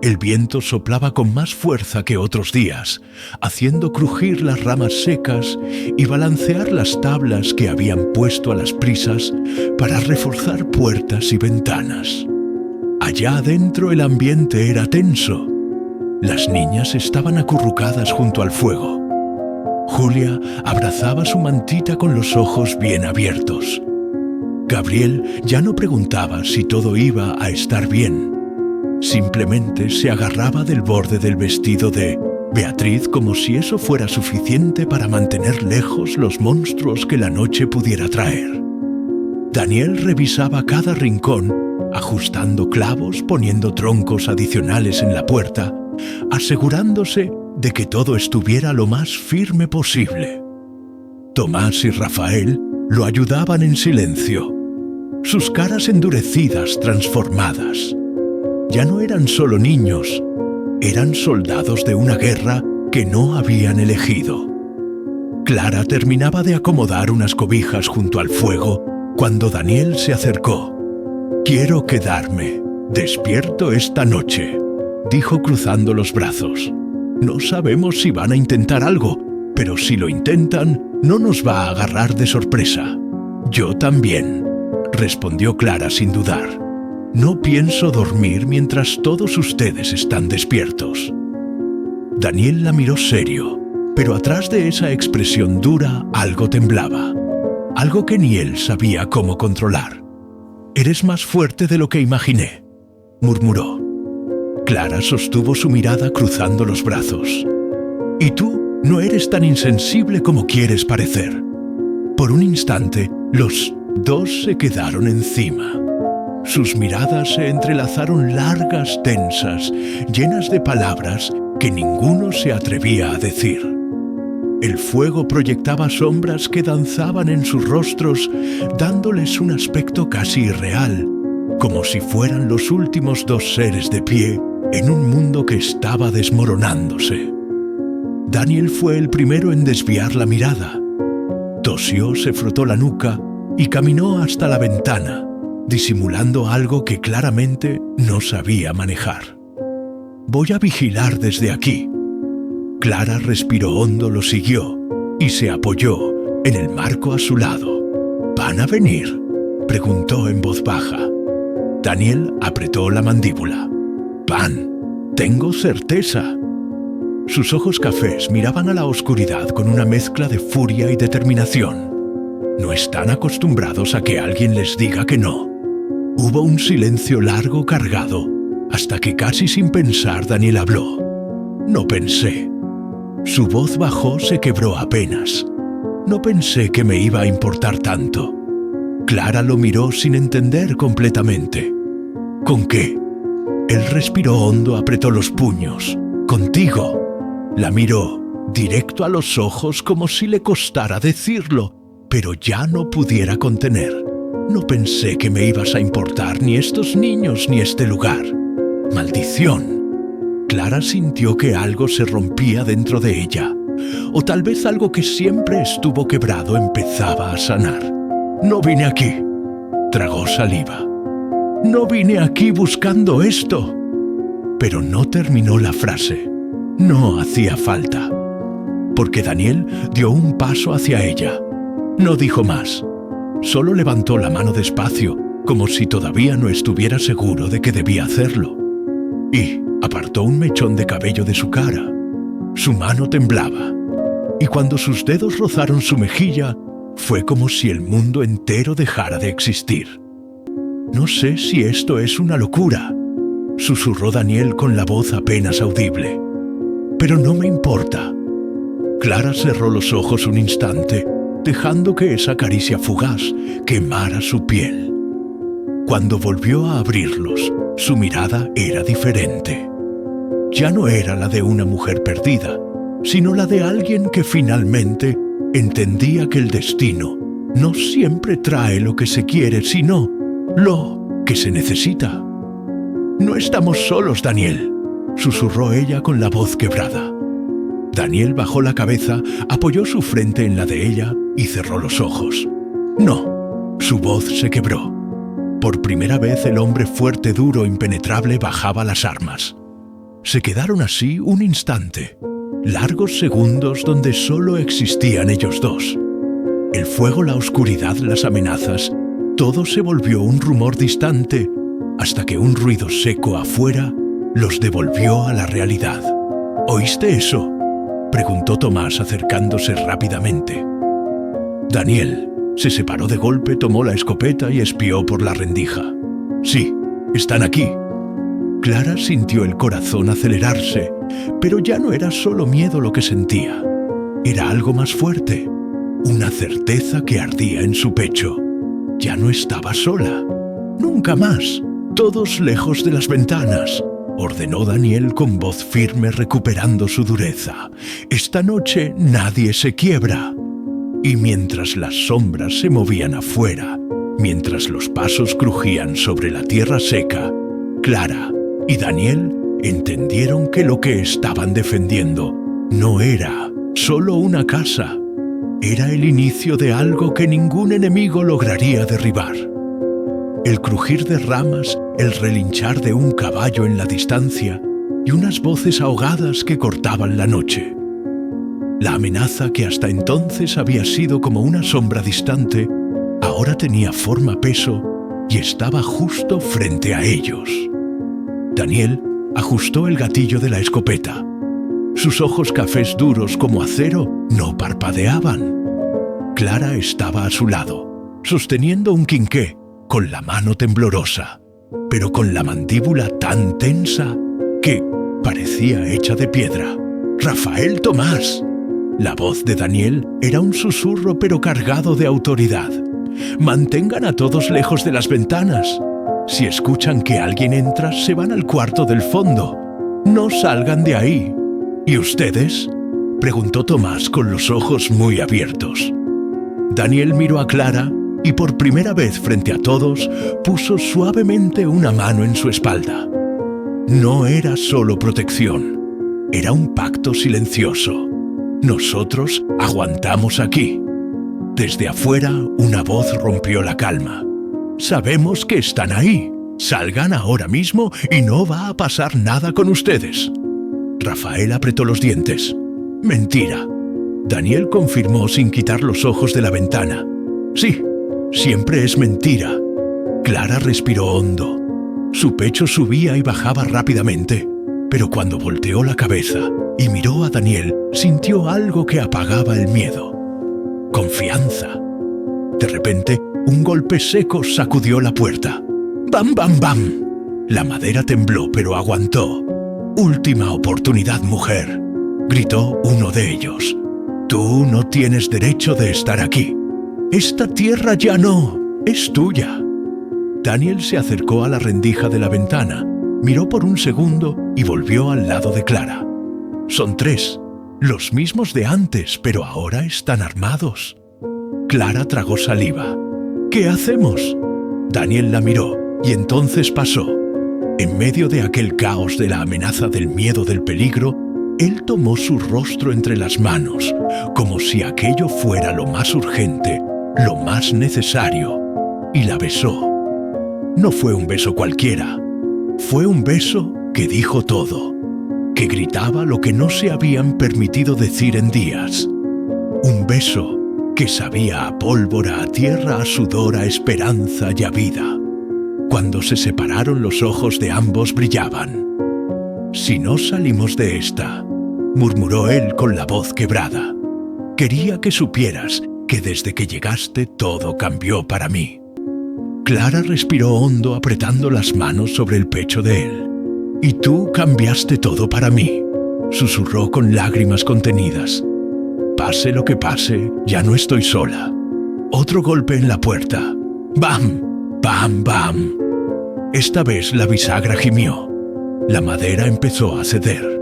El viento soplaba con más fuerza que otros días, haciendo crujir las ramas secas y balancear las tablas que habían puesto a las prisas para reforzar puertas y ventanas. Allá adentro el ambiente era tenso. Las niñas estaban acurrucadas junto al fuego. Julia abrazaba su mantita con los ojos bien abiertos. Gabriel ya no preguntaba si todo iba a estar bien. Simplemente se agarraba del borde del vestido de Beatriz como si eso fuera suficiente para mantener lejos los monstruos que la noche pudiera traer. Daniel revisaba cada rincón, ajustando clavos, poniendo troncos adicionales en la puerta, asegurándose de que todo estuviera lo más firme posible. Tomás y Rafael lo ayudaban en silencio, sus caras endurecidas, transformadas. Ya no eran solo niños, eran soldados de una guerra que no habían elegido. Clara terminaba de acomodar unas cobijas junto al fuego cuando Daniel se acercó. «Quiero quedarme despierto esta noche», dijo cruzando los brazos. «No sabemos si van a intentar algo, pero si lo intentan, no nos va a agarrar de sorpresa». «Yo también», respondió Clara sin dudar. «No pienso dormir mientras todos ustedes están despiertos». Daniel la miró serio, pero atrás de esa expresión dura algo temblaba, algo que ni él sabía cómo controlar. «Eres más fuerte de lo que imaginé», murmuró. Clara sostuvo su mirada cruzando los brazos. «Y tú no eres tan insensible como quieres parecer». Por un instante, los dos se quedaron encima. Sus miradas se entrelazaron largas, tensas, llenas de palabras que ninguno se atrevía a decir. El fuego proyectaba sombras que danzaban en sus rostros, dándoles un aspecto casi irreal, como si fueran los últimos dos seres de pie en un mundo que estaba desmoronándose. Daniel fue el primero en desviar la mirada. Tosió, se frotó la nuca y caminó hasta la ventana, disimulando algo que claramente no sabía manejar. «Voy a vigilar desde aquí». Clara respiró hondo, lo siguió y se apoyó en el marco a su lado. «¿Van a venir?», preguntó en voz baja. Daniel apretó la mandíbula. «Van, tengo certeza». Sus ojos cafés miraban a la oscuridad con una mezcla de furia y determinación. No están acostumbrados a que alguien les diga que no. Hubo un silencio largo, cargado, hasta que casi sin pensar Daniel habló. «No pensé». Su voz bajó, se quebró apenas. «No pensé que me iba a importar tanto». Clara lo miró sin entender completamente. «¿Con qué?». Él respiró hondo, apretó los puños. «Contigo». La miró, directo a los ojos, como si le costara decirlo, pero ya no pudiera contener. «No pensé que me ibas a importar ni estos niños ni este lugar». «Maldición». Clara sintió que algo se rompía dentro de ella, o tal vez algo que siempre estuvo quebrado empezaba a sanar. «No vine aquí». Tragó saliva. «No vine aquí buscando esto». Pero no terminó la frase. No hacía falta, porque Daniel dio un paso hacia ella. No dijo más. Solo levantó la mano despacio, como si todavía no estuviera seguro de que debía hacerlo. Y apartó un mechón de cabello de su cara. Su mano temblaba, y cuando sus dedos rozaron su mejilla, fue como si el mundo entero dejara de existir. «No sé si esto es una locura», susurró Daniel con la voz apenas audible. «Pero no me importa». Clara cerró los ojos un instante, dejando que esa caricia fugaz quemara su piel. Cuando volvió a abrirlos, su mirada era diferente. Ya no era la de una mujer perdida, sino la de alguien que finalmente entendía que el destino no siempre trae lo que se quiere, sino lo que se necesita. «No estamos solos, Daniel», susurró ella con la voz quebrada. Daniel bajó la cabeza, apoyó su frente en la de ella y cerró los ojos. No, su voz se quebró. Por primera vez el hombre fuerte, duro, impenetrable bajaba las armas. Se quedaron así un instante, largos segundos donde solo existían ellos dos. El fuego, la oscuridad, las amenazas, todo se volvió un rumor distante hasta que un ruido seco afuera los devolvió a la realidad. «¿Oíste eso?», preguntó Tomás acercándose rápidamente. Daniel se separó de golpe, tomó la escopeta y espió por la rendija. «Sí, están aquí». Clara sintió el corazón acelerarse, pero ya no era solo miedo lo que sentía. Era algo más fuerte, una certeza que ardía en su pecho. Ya no estaba sola. Nunca más. Todos lejos de las ventanas, ordenó Daniel con voz firme, recuperando su dureza. «Esta noche nadie se quiebra». Y mientras las sombras se movían afuera, mientras los pasos crujían sobre la tierra seca, Clara y Daniel entendieron que lo que estaban defendiendo no era solo una casa, era el inicio de algo que ningún enemigo lograría derribar. El crujir de ramas, el relinchar de un caballo en la distancia y unas voces ahogadas que cortaban la noche. La amenaza que hasta entonces había sido como una sombra distante, ahora tenía forma, peso y estaba justo frente a ellos. Daniel ajustó el gatillo de la escopeta. Sus ojos cafés duros como acero no parpadeaban. Clara estaba a su lado, sosteniendo un quinqué, con la mano temblorosa, pero con la mandíbula tan tensa que parecía hecha de piedra. «¡Rafael Tomás!». La voz de Daniel era un susurro pero cargado de autoridad. «Mantengan a todos lejos de las ventanas. Si escuchan que alguien entra, se van al cuarto del fondo. No salgan de ahí». «¿Y ustedes?», preguntó Tomás con los ojos muy abiertos. Daniel miró a Clara y por primera vez frente a todos puso suavemente una mano en su espalda. No era solo protección, era un pacto silencioso. «Nosotros aguantamos aquí». Desde afuera, una voz rompió la calma. «Sabemos que están ahí. Salgan ahora mismo y no va a pasar nada con ustedes». Rafael apretó los dientes. «Mentira». Daniel confirmó sin quitar los ojos de la ventana. «Sí, siempre es mentira». Clara respiró hondo. Su pecho subía y bajaba rápidamente, pero cuando volteó la cabeza y miró a Daniel, sintió algo que apagaba el miedo. Confianza. De repente, un golpe seco sacudió la puerta. ¡Bam, bam, bam! La madera tembló, pero aguantó. «Última oportunidad, mujer», gritó uno de ellos. «Tú no tienes derecho de estar aquí. Esta tierra ya no es tuya». Daniel se acercó a la rendija de la ventana, miró por un segundo y volvió al lado de Clara. «Son tres, los mismos de antes, pero ahora están armados». Clara tragó saliva. «¿Qué hacemos?». Daniel la miró y entonces pasó. En medio de aquel caos de la amenaza, del miedo, del peligro, él tomó su rostro entre las manos, como si aquello fuera lo más urgente, lo más necesario, y la besó. No fue un beso cualquiera, fue un beso que dijo todo, que gritaba lo que no se habían permitido decir en días. Un beso que sabía a pólvora, a tierra, a sudor, a esperanza y a vida. Cuando se separaron, los ojos de ambos brillaban. «Si no salimos de esta», murmuró él con la voz quebrada, «quería que supieras que desde que llegaste todo cambió para mí». Clara respiró hondo apretando las manos sobre el pecho de él. Y tú cambiaste todo para mí, susurró con lágrimas contenidas. Pase lo que pase, ya no estoy sola. Otro golpe en la puerta. ¡Bam! ¡Bam! ¡Bam! Esta vez la bisagra gimió. La madera empezó a ceder.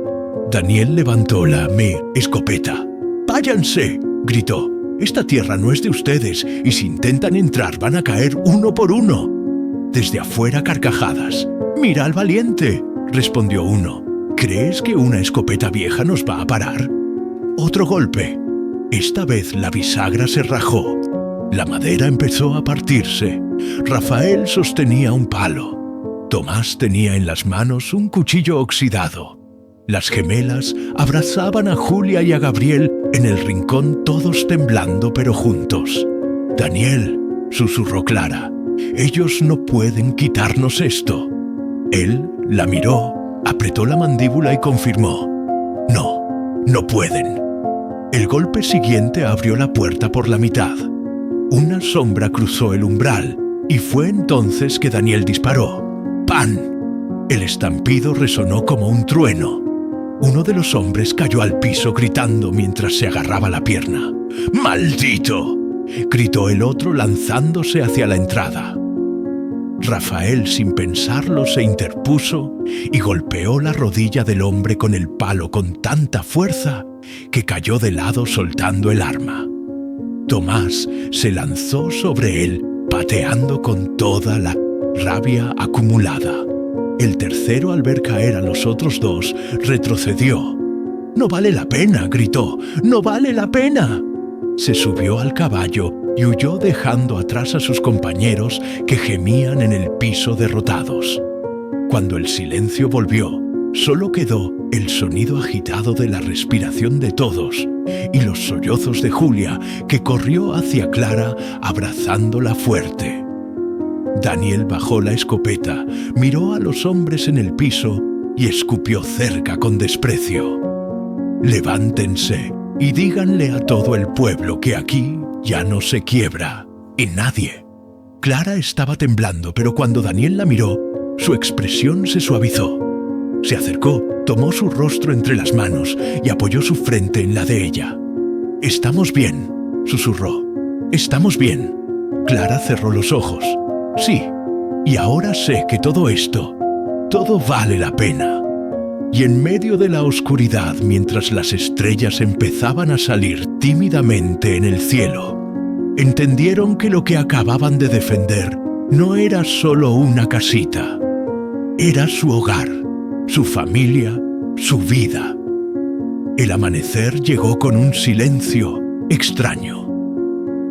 Daniel levantó la escopeta. ¡Váyanse!, gritó. Esta tierra no es de ustedes y si intentan entrar van a caer uno por uno. Desde afuera carcajadas. «Mira al valiente», respondió uno. «¿Crees que una escopeta vieja nos va a parar?» Otro golpe. Esta vez la bisagra se rajó. La madera empezó a partirse. Rafael sostenía un palo. Tomás tenía en las manos un cuchillo oxidado. Las gemelas abrazaban a Julia y a Gabriel en el rincón, todos temblando pero juntos. «Daniel», susurró Clara, «ellos no pueden quitarnos esto». Él la miró, apretó la mandíbula y confirmó: «No, no pueden». El golpe siguiente abrió la puerta por la mitad. Una sombra cruzó el umbral y fue entonces que Daniel disparó. ¡Pan! El estampido resonó como un trueno. Uno de los hombres cayó al piso gritando mientras se agarraba la pierna. ¡Maldito!, gritó el otro lanzándose hacia la entrada. Rafael, sin pensarlo, se interpuso y golpeó la rodilla del hombre con el palo con tanta fuerza que cayó de lado soltando el arma. Tomás se lanzó sobre él, pateando con toda la rabia acumulada. El tercero, al ver caer a los otros dos, retrocedió. «¡No vale la pena!», gritó. «¡No vale la pena!». Se subió al caballo y huyó dejando atrás a sus compañeros que gemían en el piso derrotados. Cuando el silencio volvió, solo quedó el sonido agitado de la respiración de todos y los sollozos de Julia, que corrió hacia Clara abrazándola fuerte. Daniel bajó la escopeta, miró a los hombres en el piso y escupió cerca con desprecio. «Levántense y díganle a todo el pueblo que aquí ya no se quiebra, y nadie». Clara estaba temblando, pero cuando Daniel la miró, su expresión se suavizó. Se acercó, tomó su rostro entre las manos y apoyó su frente en la de ella. «Estamos bien», susurró. «Estamos bien». Clara cerró los ojos. «Sí, y ahora sé que todo esto, todo vale la pena». Y en medio de la oscuridad, mientras las estrellas empezaban a salir tímidamente en el cielo, entendieron que lo que acababan de defender no era solo una casita. Era su hogar, su familia, su vida. El amanecer llegó con un silencio extraño.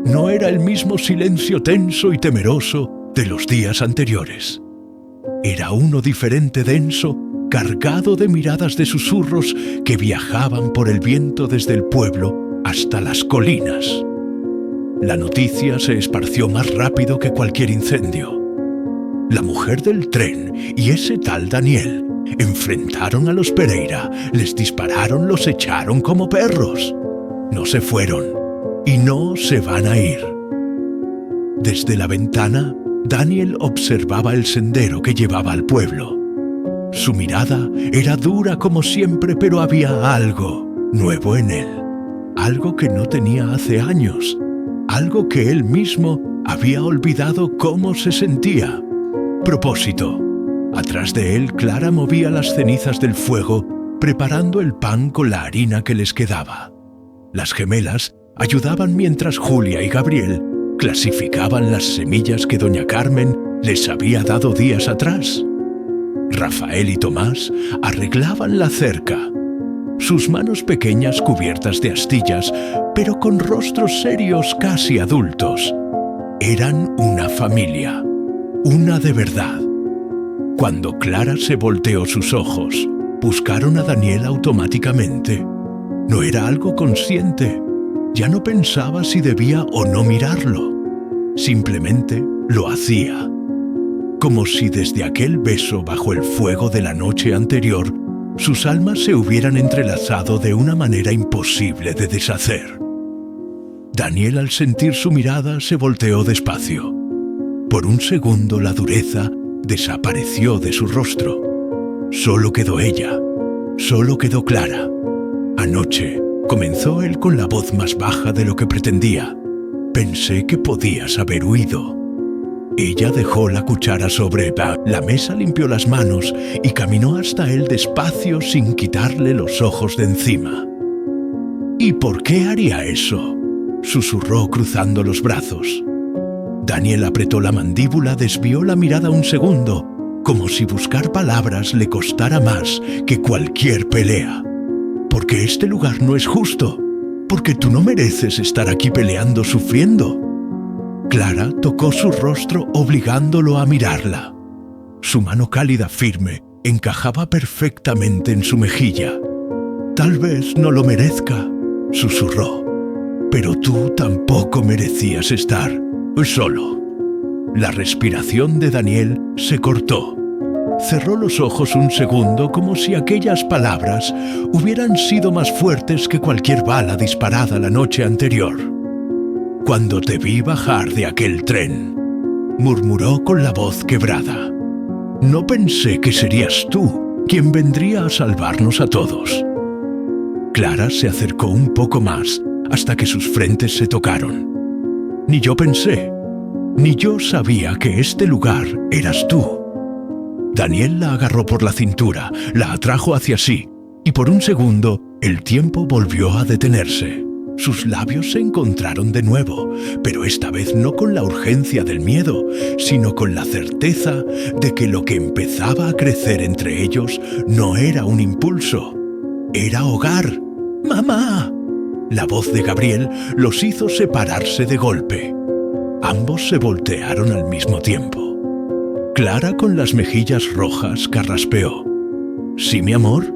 No era el mismo silencio tenso y temeroso de los días anteriores. Era uno diferente, denso, cargado de miradas de susurros que viajaban por el viento desde el pueblo hasta las colinas. La noticia se esparció más rápido que cualquier incendio. La mujer del tren y ese tal Daniel enfrentaron a los Pereira, les dispararon, los echaron como perros. No se fueron y no se van a ir. Desde la ventana, Daniel observaba el sendero que llevaba al pueblo. Su mirada era dura como siempre, pero había algo nuevo en él. Algo que no tenía hace años. Algo que él mismo había olvidado cómo se sentía. Propósito. Atrás de él, Clara movía las cenizas del fuego, preparando el pan con la harina que les quedaba. Las gemelas ayudaban mientras Julia y Gabriel clasificaban las semillas que doña Carmen les había dado días atrás. Rafael y Tomás arreglaban la cerca. Sus manos pequeñas cubiertas de astillas, pero con rostros serios casi adultos. Eran una familia, una de verdad. Cuando Clara se volteó, sus ojos buscaron a Daniel automáticamente. No era algo consciente. Ya no pensaba si debía o no mirarlo. Simplemente lo hacía. Como si desde aquel beso bajo el fuego de la noche anterior, sus almas se hubieran entrelazado de una manera imposible de deshacer. Daniel, al sentir su mirada, se volteó despacio. Por un segundo la dureza desapareció de su rostro. Solo quedó ella. Solo quedó Clara. Anoche, comenzó él con la voz más baja de lo que pretendía. Pensé que podías haber huido. Ella dejó la cuchara sobre la mesa, limpió las manos y caminó hasta él despacio sin quitarle los ojos de encima. ¿Y por qué haría eso?, susurró cruzando los brazos. Daniel apretó la mandíbula, desvió la mirada un segundo, como si buscar palabras le costara más que cualquier pelea. Porque este lugar no es justo, porque tú no mereces estar aquí peleando, sufriendo. Clara tocó su rostro obligándolo a mirarla. Su mano cálida, firme, encajaba perfectamente en su mejilla. Tal vez no lo merezca, susurró, pero tú tampoco merecías estar solo. La respiración de Daniel se cortó. Cerró los ojos un segundo como si aquellas palabras hubieran sido más fuertes que cualquier bala disparada la noche anterior. Cuando te vi bajar de aquel tren, murmuró con la voz quebrada, no pensé que serías tú quien vendría a salvarnos a todos. Clara se acercó un poco más hasta que sus frentes se tocaron. Ni yo pensé, ni yo sabía que este lugar eras tú. Daniel la agarró por la cintura, la atrajo hacia sí, y por un segundo el tiempo volvió a detenerse. Sus labios se encontraron de nuevo, pero esta vez no con la urgencia del miedo, sino con la certeza de que lo que empezaba a crecer entre ellos no era un impulso, era hogar. ¡Mamá! La voz de Gabriel los hizo separarse de golpe. Ambos se voltearon al mismo tiempo. Clara, con las mejillas rojas, carraspeó. «Sí, mi amor,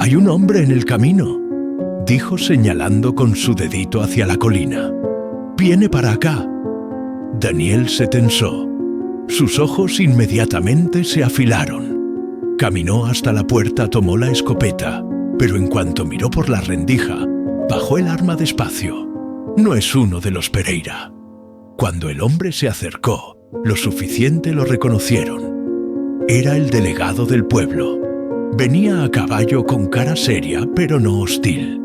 hay un hombre en el camino», dijo señalando con su dedito hacia la colina. «Viene para acá». Daniel se tensó. Sus ojos inmediatamente se afilaron. Caminó hasta la puerta, tomó la escopeta, pero en cuanto miró por la rendija, bajó el arma despacio. No es uno de los Pereira. Cuando el hombre se acercó, lo suficiente lo reconocieron. Era el delegado del pueblo. Venía a caballo con cara seria, pero no hostil.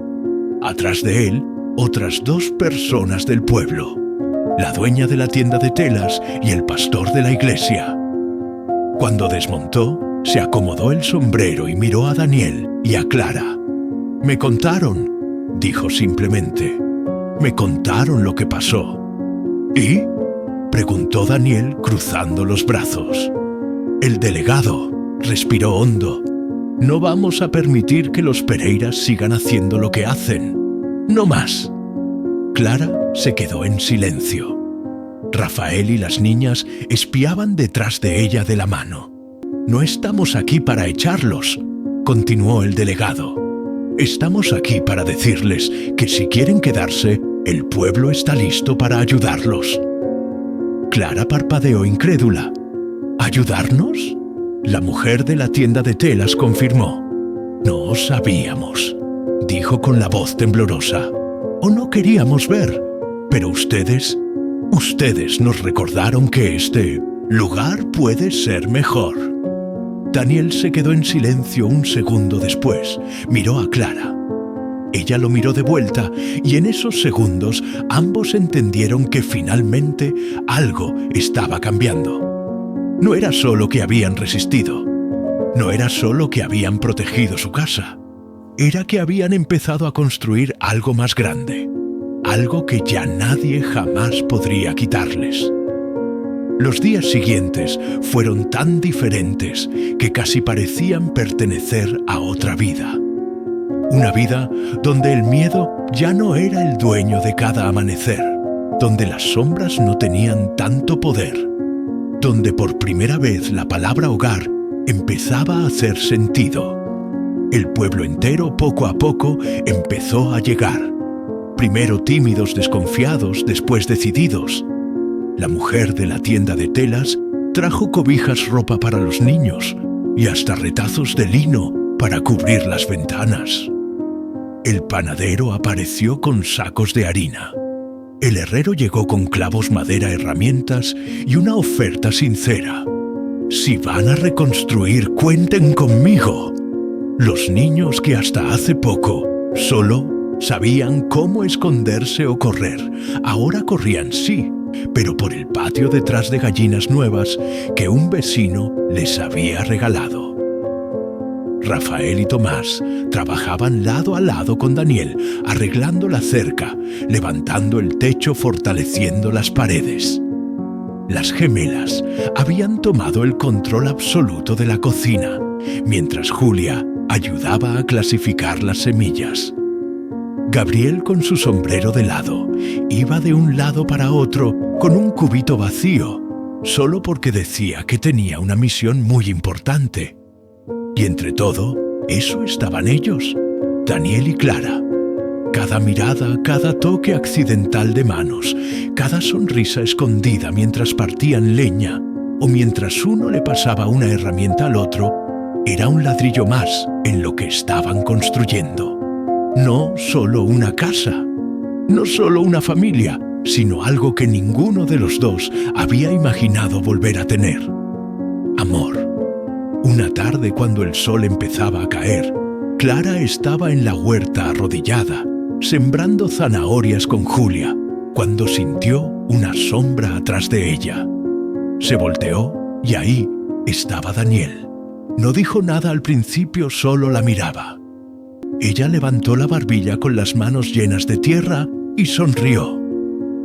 Atrás de él, otras dos personas del pueblo, la dueña de la tienda de telas y el pastor de la iglesia. Cuando desmontó, se acomodó el sombrero y miró a Daniel y a Clara. «Me contaron», dijo simplemente. «Me contaron lo que pasó». «¿Y?», preguntó Daniel cruzando los brazos. El delegado respiró hondo. «No vamos a permitir que los Pereiras sigan haciendo lo que hacen. No más». Clara se quedó en silencio. Rafael y las niñas espiaban detrás de ella de la mano. «No estamos aquí para echarlos», continuó el delegado. «Estamos aquí para decirles que si quieren quedarse, el pueblo está listo para ayudarlos». Clara parpadeó incrédula. «¿Ayudarnos?», la mujer de la tienda de telas confirmó. «No sabíamos», dijo con la voz temblorosa. «O no queríamos ver, pero ustedes nos recordaron que este lugar puede ser mejor». Daniel se quedó en silencio un segundo después. Miró a Clara. Ella lo miró de vuelta y en esos segundos ambos entendieron que finalmente algo estaba cambiando. No era solo que habían resistido. No era solo que habían protegido su casa. Era que habían empezado a construir algo más grande. Algo que ya nadie jamás podría quitarles. Los días siguientes fueron tan diferentes que casi parecían pertenecer a otra vida. Una vida donde el miedo ya no era el dueño de cada amanecer, donde las sombras no tenían tanto poder, donde por primera vez la palabra hogar empezaba a hacer sentido. El pueblo entero, poco a poco, empezó a llegar. Primero tímidos, desconfiados, después decididos. La mujer de la tienda de telas trajo cobijas, ropa para los niños y hasta retazos de lino para cubrir las ventanas. El panadero apareció con sacos de harina. El herrero llegó con clavos, madera, herramientas y una oferta sincera. Si van a reconstruir, cuenten conmigo. Los niños que hasta hace poco solo sabían cómo esconderse o correr, ahora corrían sí, pero por el patio detrás de gallinas nuevas que un vecino les había regalado. Rafael y Tomás trabajaban lado a lado con Daniel, arreglando la cerca, levantando el techo, fortaleciendo las paredes. Las gemelas habían tomado el control absoluto de la cocina, mientras Julia ayudaba a clasificar las semillas. Gabriel, con su sombrero de lado, iba de un lado para otro con un cubito vacío, solo porque decía que tenía una misión muy importante. Y entre todo, eso estaban ellos, Daniel y Clara. Cada mirada, cada toque accidental de manos, cada sonrisa escondida mientras partían leña o mientras uno le pasaba una herramienta al otro, era un ladrillo más en lo que estaban construyendo. No solo una casa, no solo una familia, sino algo que ninguno de los dos había imaginado volver a tener: amor. Una tarde, cuando el sol empezaba a caer, Clara estaba en la huerta arrodillada, sembrando zanahorias con Julia, cuando sintió una sombra atrás de ella. Se volteó y ahí estaba Daniel. No dijo nada al principio, solo la miraba. Ella levantó la barbilla con las manos llenas de tierra y sonrió.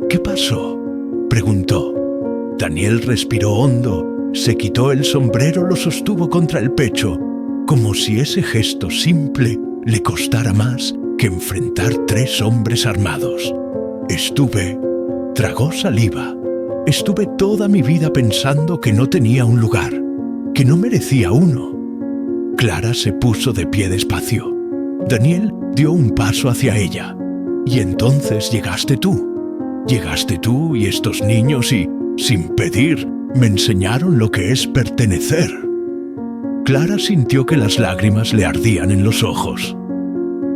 ¿Qué pasó?, preguntó. Daniel respiró hondo, se quitó el sombrero, lo sostuvo contra el pecho, como si ese gesto simple le costara más que enfrentar 3 hombres armados. Tragó saliva. Estuve toda mi vida pensando que no tenía un lugar, que no merecía uno. Clara se puso de pie despacio. Daniel dio un paso hacia ella. Y entonces llegaste tú. Llegaste tú y estos niños y, sin pedir, me enseñaron lo que es pertenecer. Clara sintió que las lágrimas le ardían en los ojos.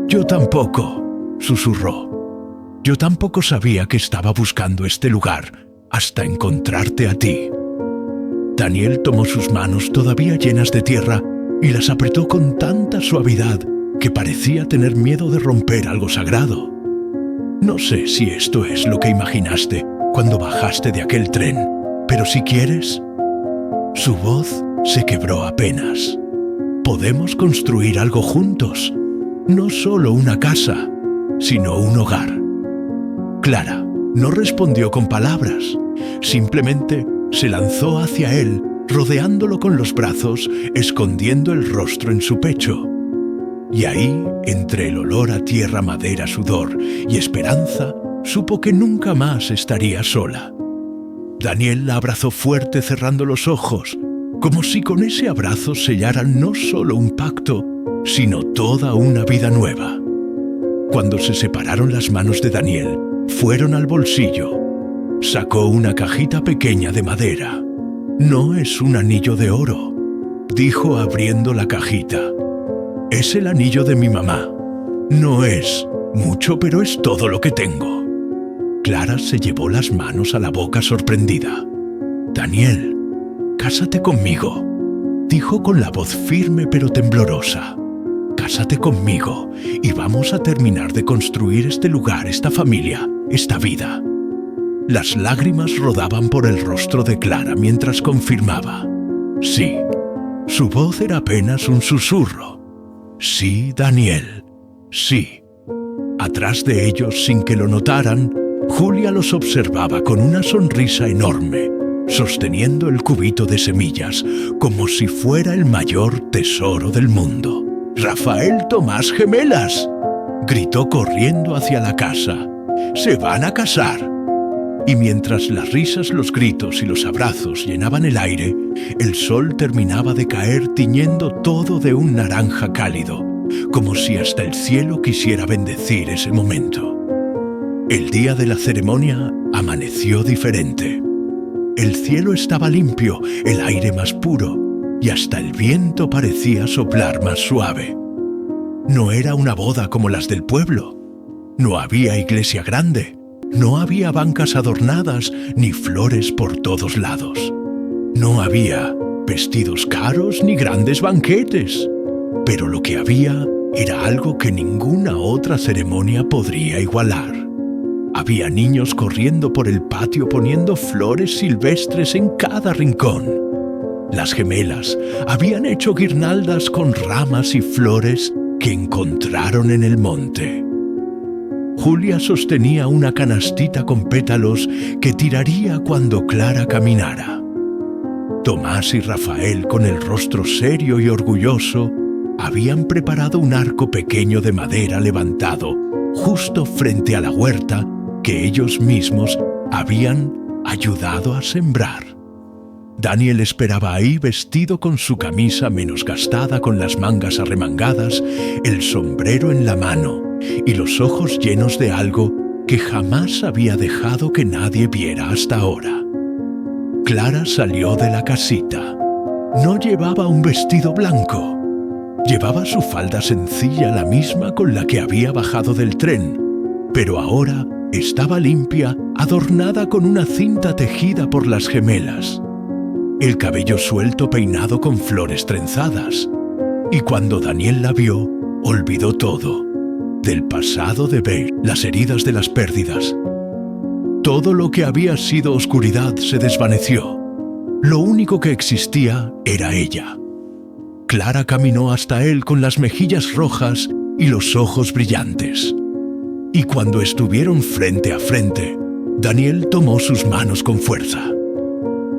Yo tampoco, susurró. Yo tampoco sabía que estaba buscando este lugar hasta encontrarte a ti. Daniel tomó sus manos todavía llenas de tierra y las apretó con tanta suavidad que parecía tener miedo de romper algo sagrado. No sé si esto es lo que imaginaste cuando bajaste de aquel tren, pero si quieres... Su voz se quebró apenas. Podemos construir algo juntos, no solo una casa, sino un hogar. Clara no respondió con palabras, simplemente se lanzó hacia él, rodeándolo con los brazos, escondiendo el rostro en su pecho. Y ahí, entre el olor a tierra, madera, sudor y esperanza, supo que nunca más estaría sola. Daniel la abrazó fuerte, cerrando los ojos, como si con ese abrazo sellaran no solo un pacto, sino toda una vida nueva. Cuando se separaron las manos de Daniel, fueron al bolsillo. Sacó una cajita pequeña de madera. «No es un anillo de oro», dijo abriendo la cajita. «Es el anillo de mi mamá. No es mucho, pero es todo lo que tengo». Clara se llevó las manos a la boca sorprendida. «Daniel, cásate conmigo», dijo con la voz firme pero temblorosa. «Cásate conmigo y vamos a terminar de construir este lugar, esta familia, esta vida». Las lágrimas rodaban por el rostro de Clara mientras confirmaba. Sí, su voz era apenas un susurro. «Sí, Daniel, sí». Atrás de ellos, sin que lo notaran, Julia los observaba con una sonrisa enorme, sosteniendo el cubito de semillas como si fuera el mayor tesoro del mundo. «¡Rafael, Tomás, gemelas!», gritó corriendo hacia la casa. «¡Se van a casar!». Y mientras las risas, los gritos y los abrazos llenaban el aire, el sol terminaba de caer, tiñendo todo de un naranja cálido, como si hasta el cielo quisiera bendecir ese momento. El día de la ceremonia amaneció diferente. El cielo estaba limpio, el aire más puro, y hasta el viento parecía soplar más suave. No era una boda como las del pueblo. No había iglesia grande. No había bancas adornadas ni flores por todos lados. No había vestidos caros ni grandes banquetes. Pero lo que había era algo que ninguna otra ceremonia podría igualar. Había niños corriendo por el patio poniendo flores silvestres en cada rincón. Las gemelas habían hecho guirnaldas con ramas y flores que encontraron en el monte. Julia sostenía una canastita con pétalos que tiraría cuando Clara caminara. Tomás y Rafael, con el rostro serio y orgulloso, habían preparado un arco pequeño de madera levantado justo frente a la huerta que ellos mismos habían ayudado a sembrar. Daniel esperaba ahí vestido con su camisa menos gastada con las mangas arremangadas, el sombrero en la mano y los ojos llenos de algo que jamás había dejado que nadie viera hasta ahora. Clara salió de la casita. No llevaba un vestido blanco. Llevaba su falda sencilla, la misma con la que había bajado del tren, pero ahora estaba limpia, adornada con una cinta tejida por las gemelas. El cabello suelto peinado con flores trenzadas. Y cuando Daniel la vio, olvidó todo. Del pasado de Bale, las heridas de las pérdidas. Todo lo que había sido oscuridad se desvaneció. Lo único que existía era ella. Clara caminó hasta él con las mejillas rojas y los ojos brillantes. Y cuando estuvieron frente a frente, Daniel tomó sus manos con fuerza.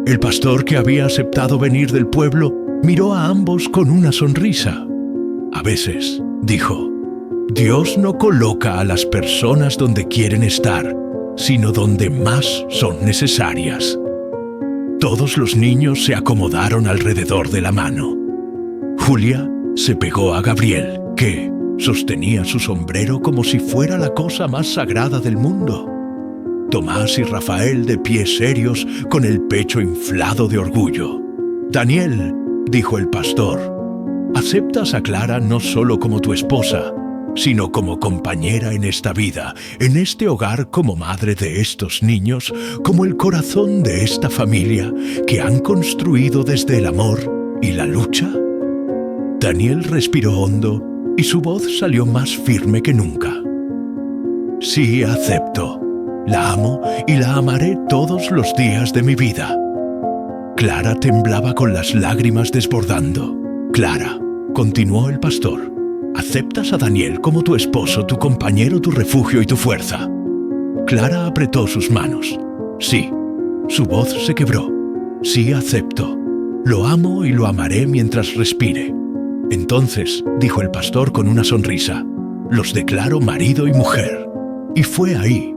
El pastor, que había aceptado venir del pueblo, miró a ambos con una sonrisa. A veces, dijo, Dios no coloca a las personas donde quieren estar, sino donde más son necesarias. Todos los niños se acomodaron alrededor de la mano. Julia se pegó a Gabriel, que sostenía su sombrero como si fuera la cosa más sagrada del mundo. Tomás y Rafael de pies serios, con el pecho inflado de orgullo. Daniel, dijo el pastor, aceptas a Clara no solo como tu esposa, sino como compañera en esta vida, en este hogar, como madre de estos niños, como el corazón de esta familia que han construido desde el amor y la lucha. Daniel respiró hondo y su voz salió más firme que nunca. Sí, acepto. La amo y la amaré todos los días de mi vida. Clara temblaba con las lágrimas desbordando. Clara, continuó el pastor, ¿aceptas a Daniel como tu esposo, tu compañero, tu refugio y tu fuerza? Clara apretó sus manos. Sí. Su voz se quebró. Sí, acepto. Lo amo y lo amaré mientras respire. Entonces, dijo el pastor con una sonrisa, los declaro marido y mujer. Y fue ahí,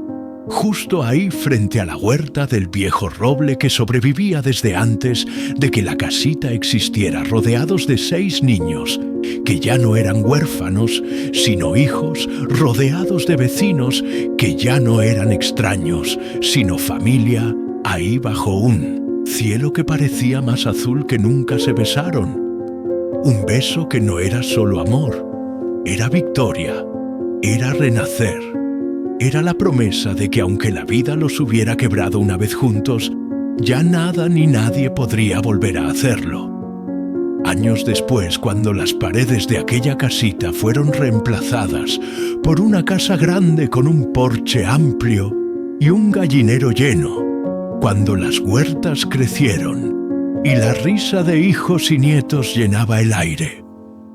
justo ahí, frente a la huerta del viejo roble que sobrevivía desde antes de que la casita existiera, rodeados de 6 niños, que ya no eran huérfanos, sino hijos, rodeados de vecinos que ya no eran extraños, sino familia, ahí bajo un cielo que parecía más azul que nunca se besaron. Un beso que no era solo amor, era victoria, era renacer. Era la promesa de que aunque la vida los hubiera quebrado una vez juntos, ya nada ni nadie podría volver a hacerlo. Años después, cuando las paredes de aquella casita fueron reemplazadas por una casa grande con un porche amplio y un gallinero lleno, cuando las huertas crecieron y la risa de hijos y nietos llenaba el aire,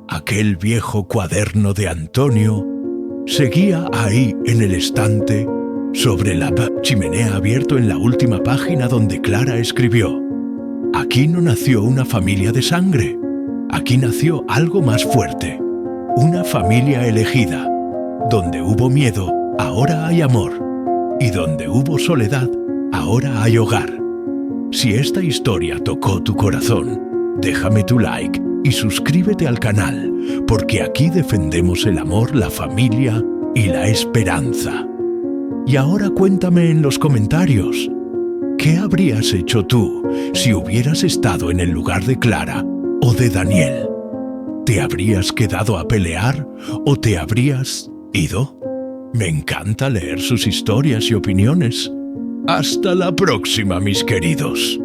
aquel viejo cuaderno de Antonio seguía ahí en el estante, sobre la chimenea abierto en la última página donde Clara escribió: aquí no nació una familia de sangre, aquí nació algo más fuerte, una familia elegida. Donde hubo miedo, ahora hay amor, y donde hubo soledad, ahora hay hogar. Si esta historia tocó tu corazón, déjame tu like y suscríbete al canal, porque aquí defendemos el amor, la familia y la esperanza. Y ahora cuéntame en los comentarios, ¿qué habrías hecho tú si hubieras estado en el lugar de Clara o de Daniel? ¿Te habrías quedado a pelear o te habrías ido? Me encanta leer sus historias y opiniones. Hasta la próxima, mis queridos.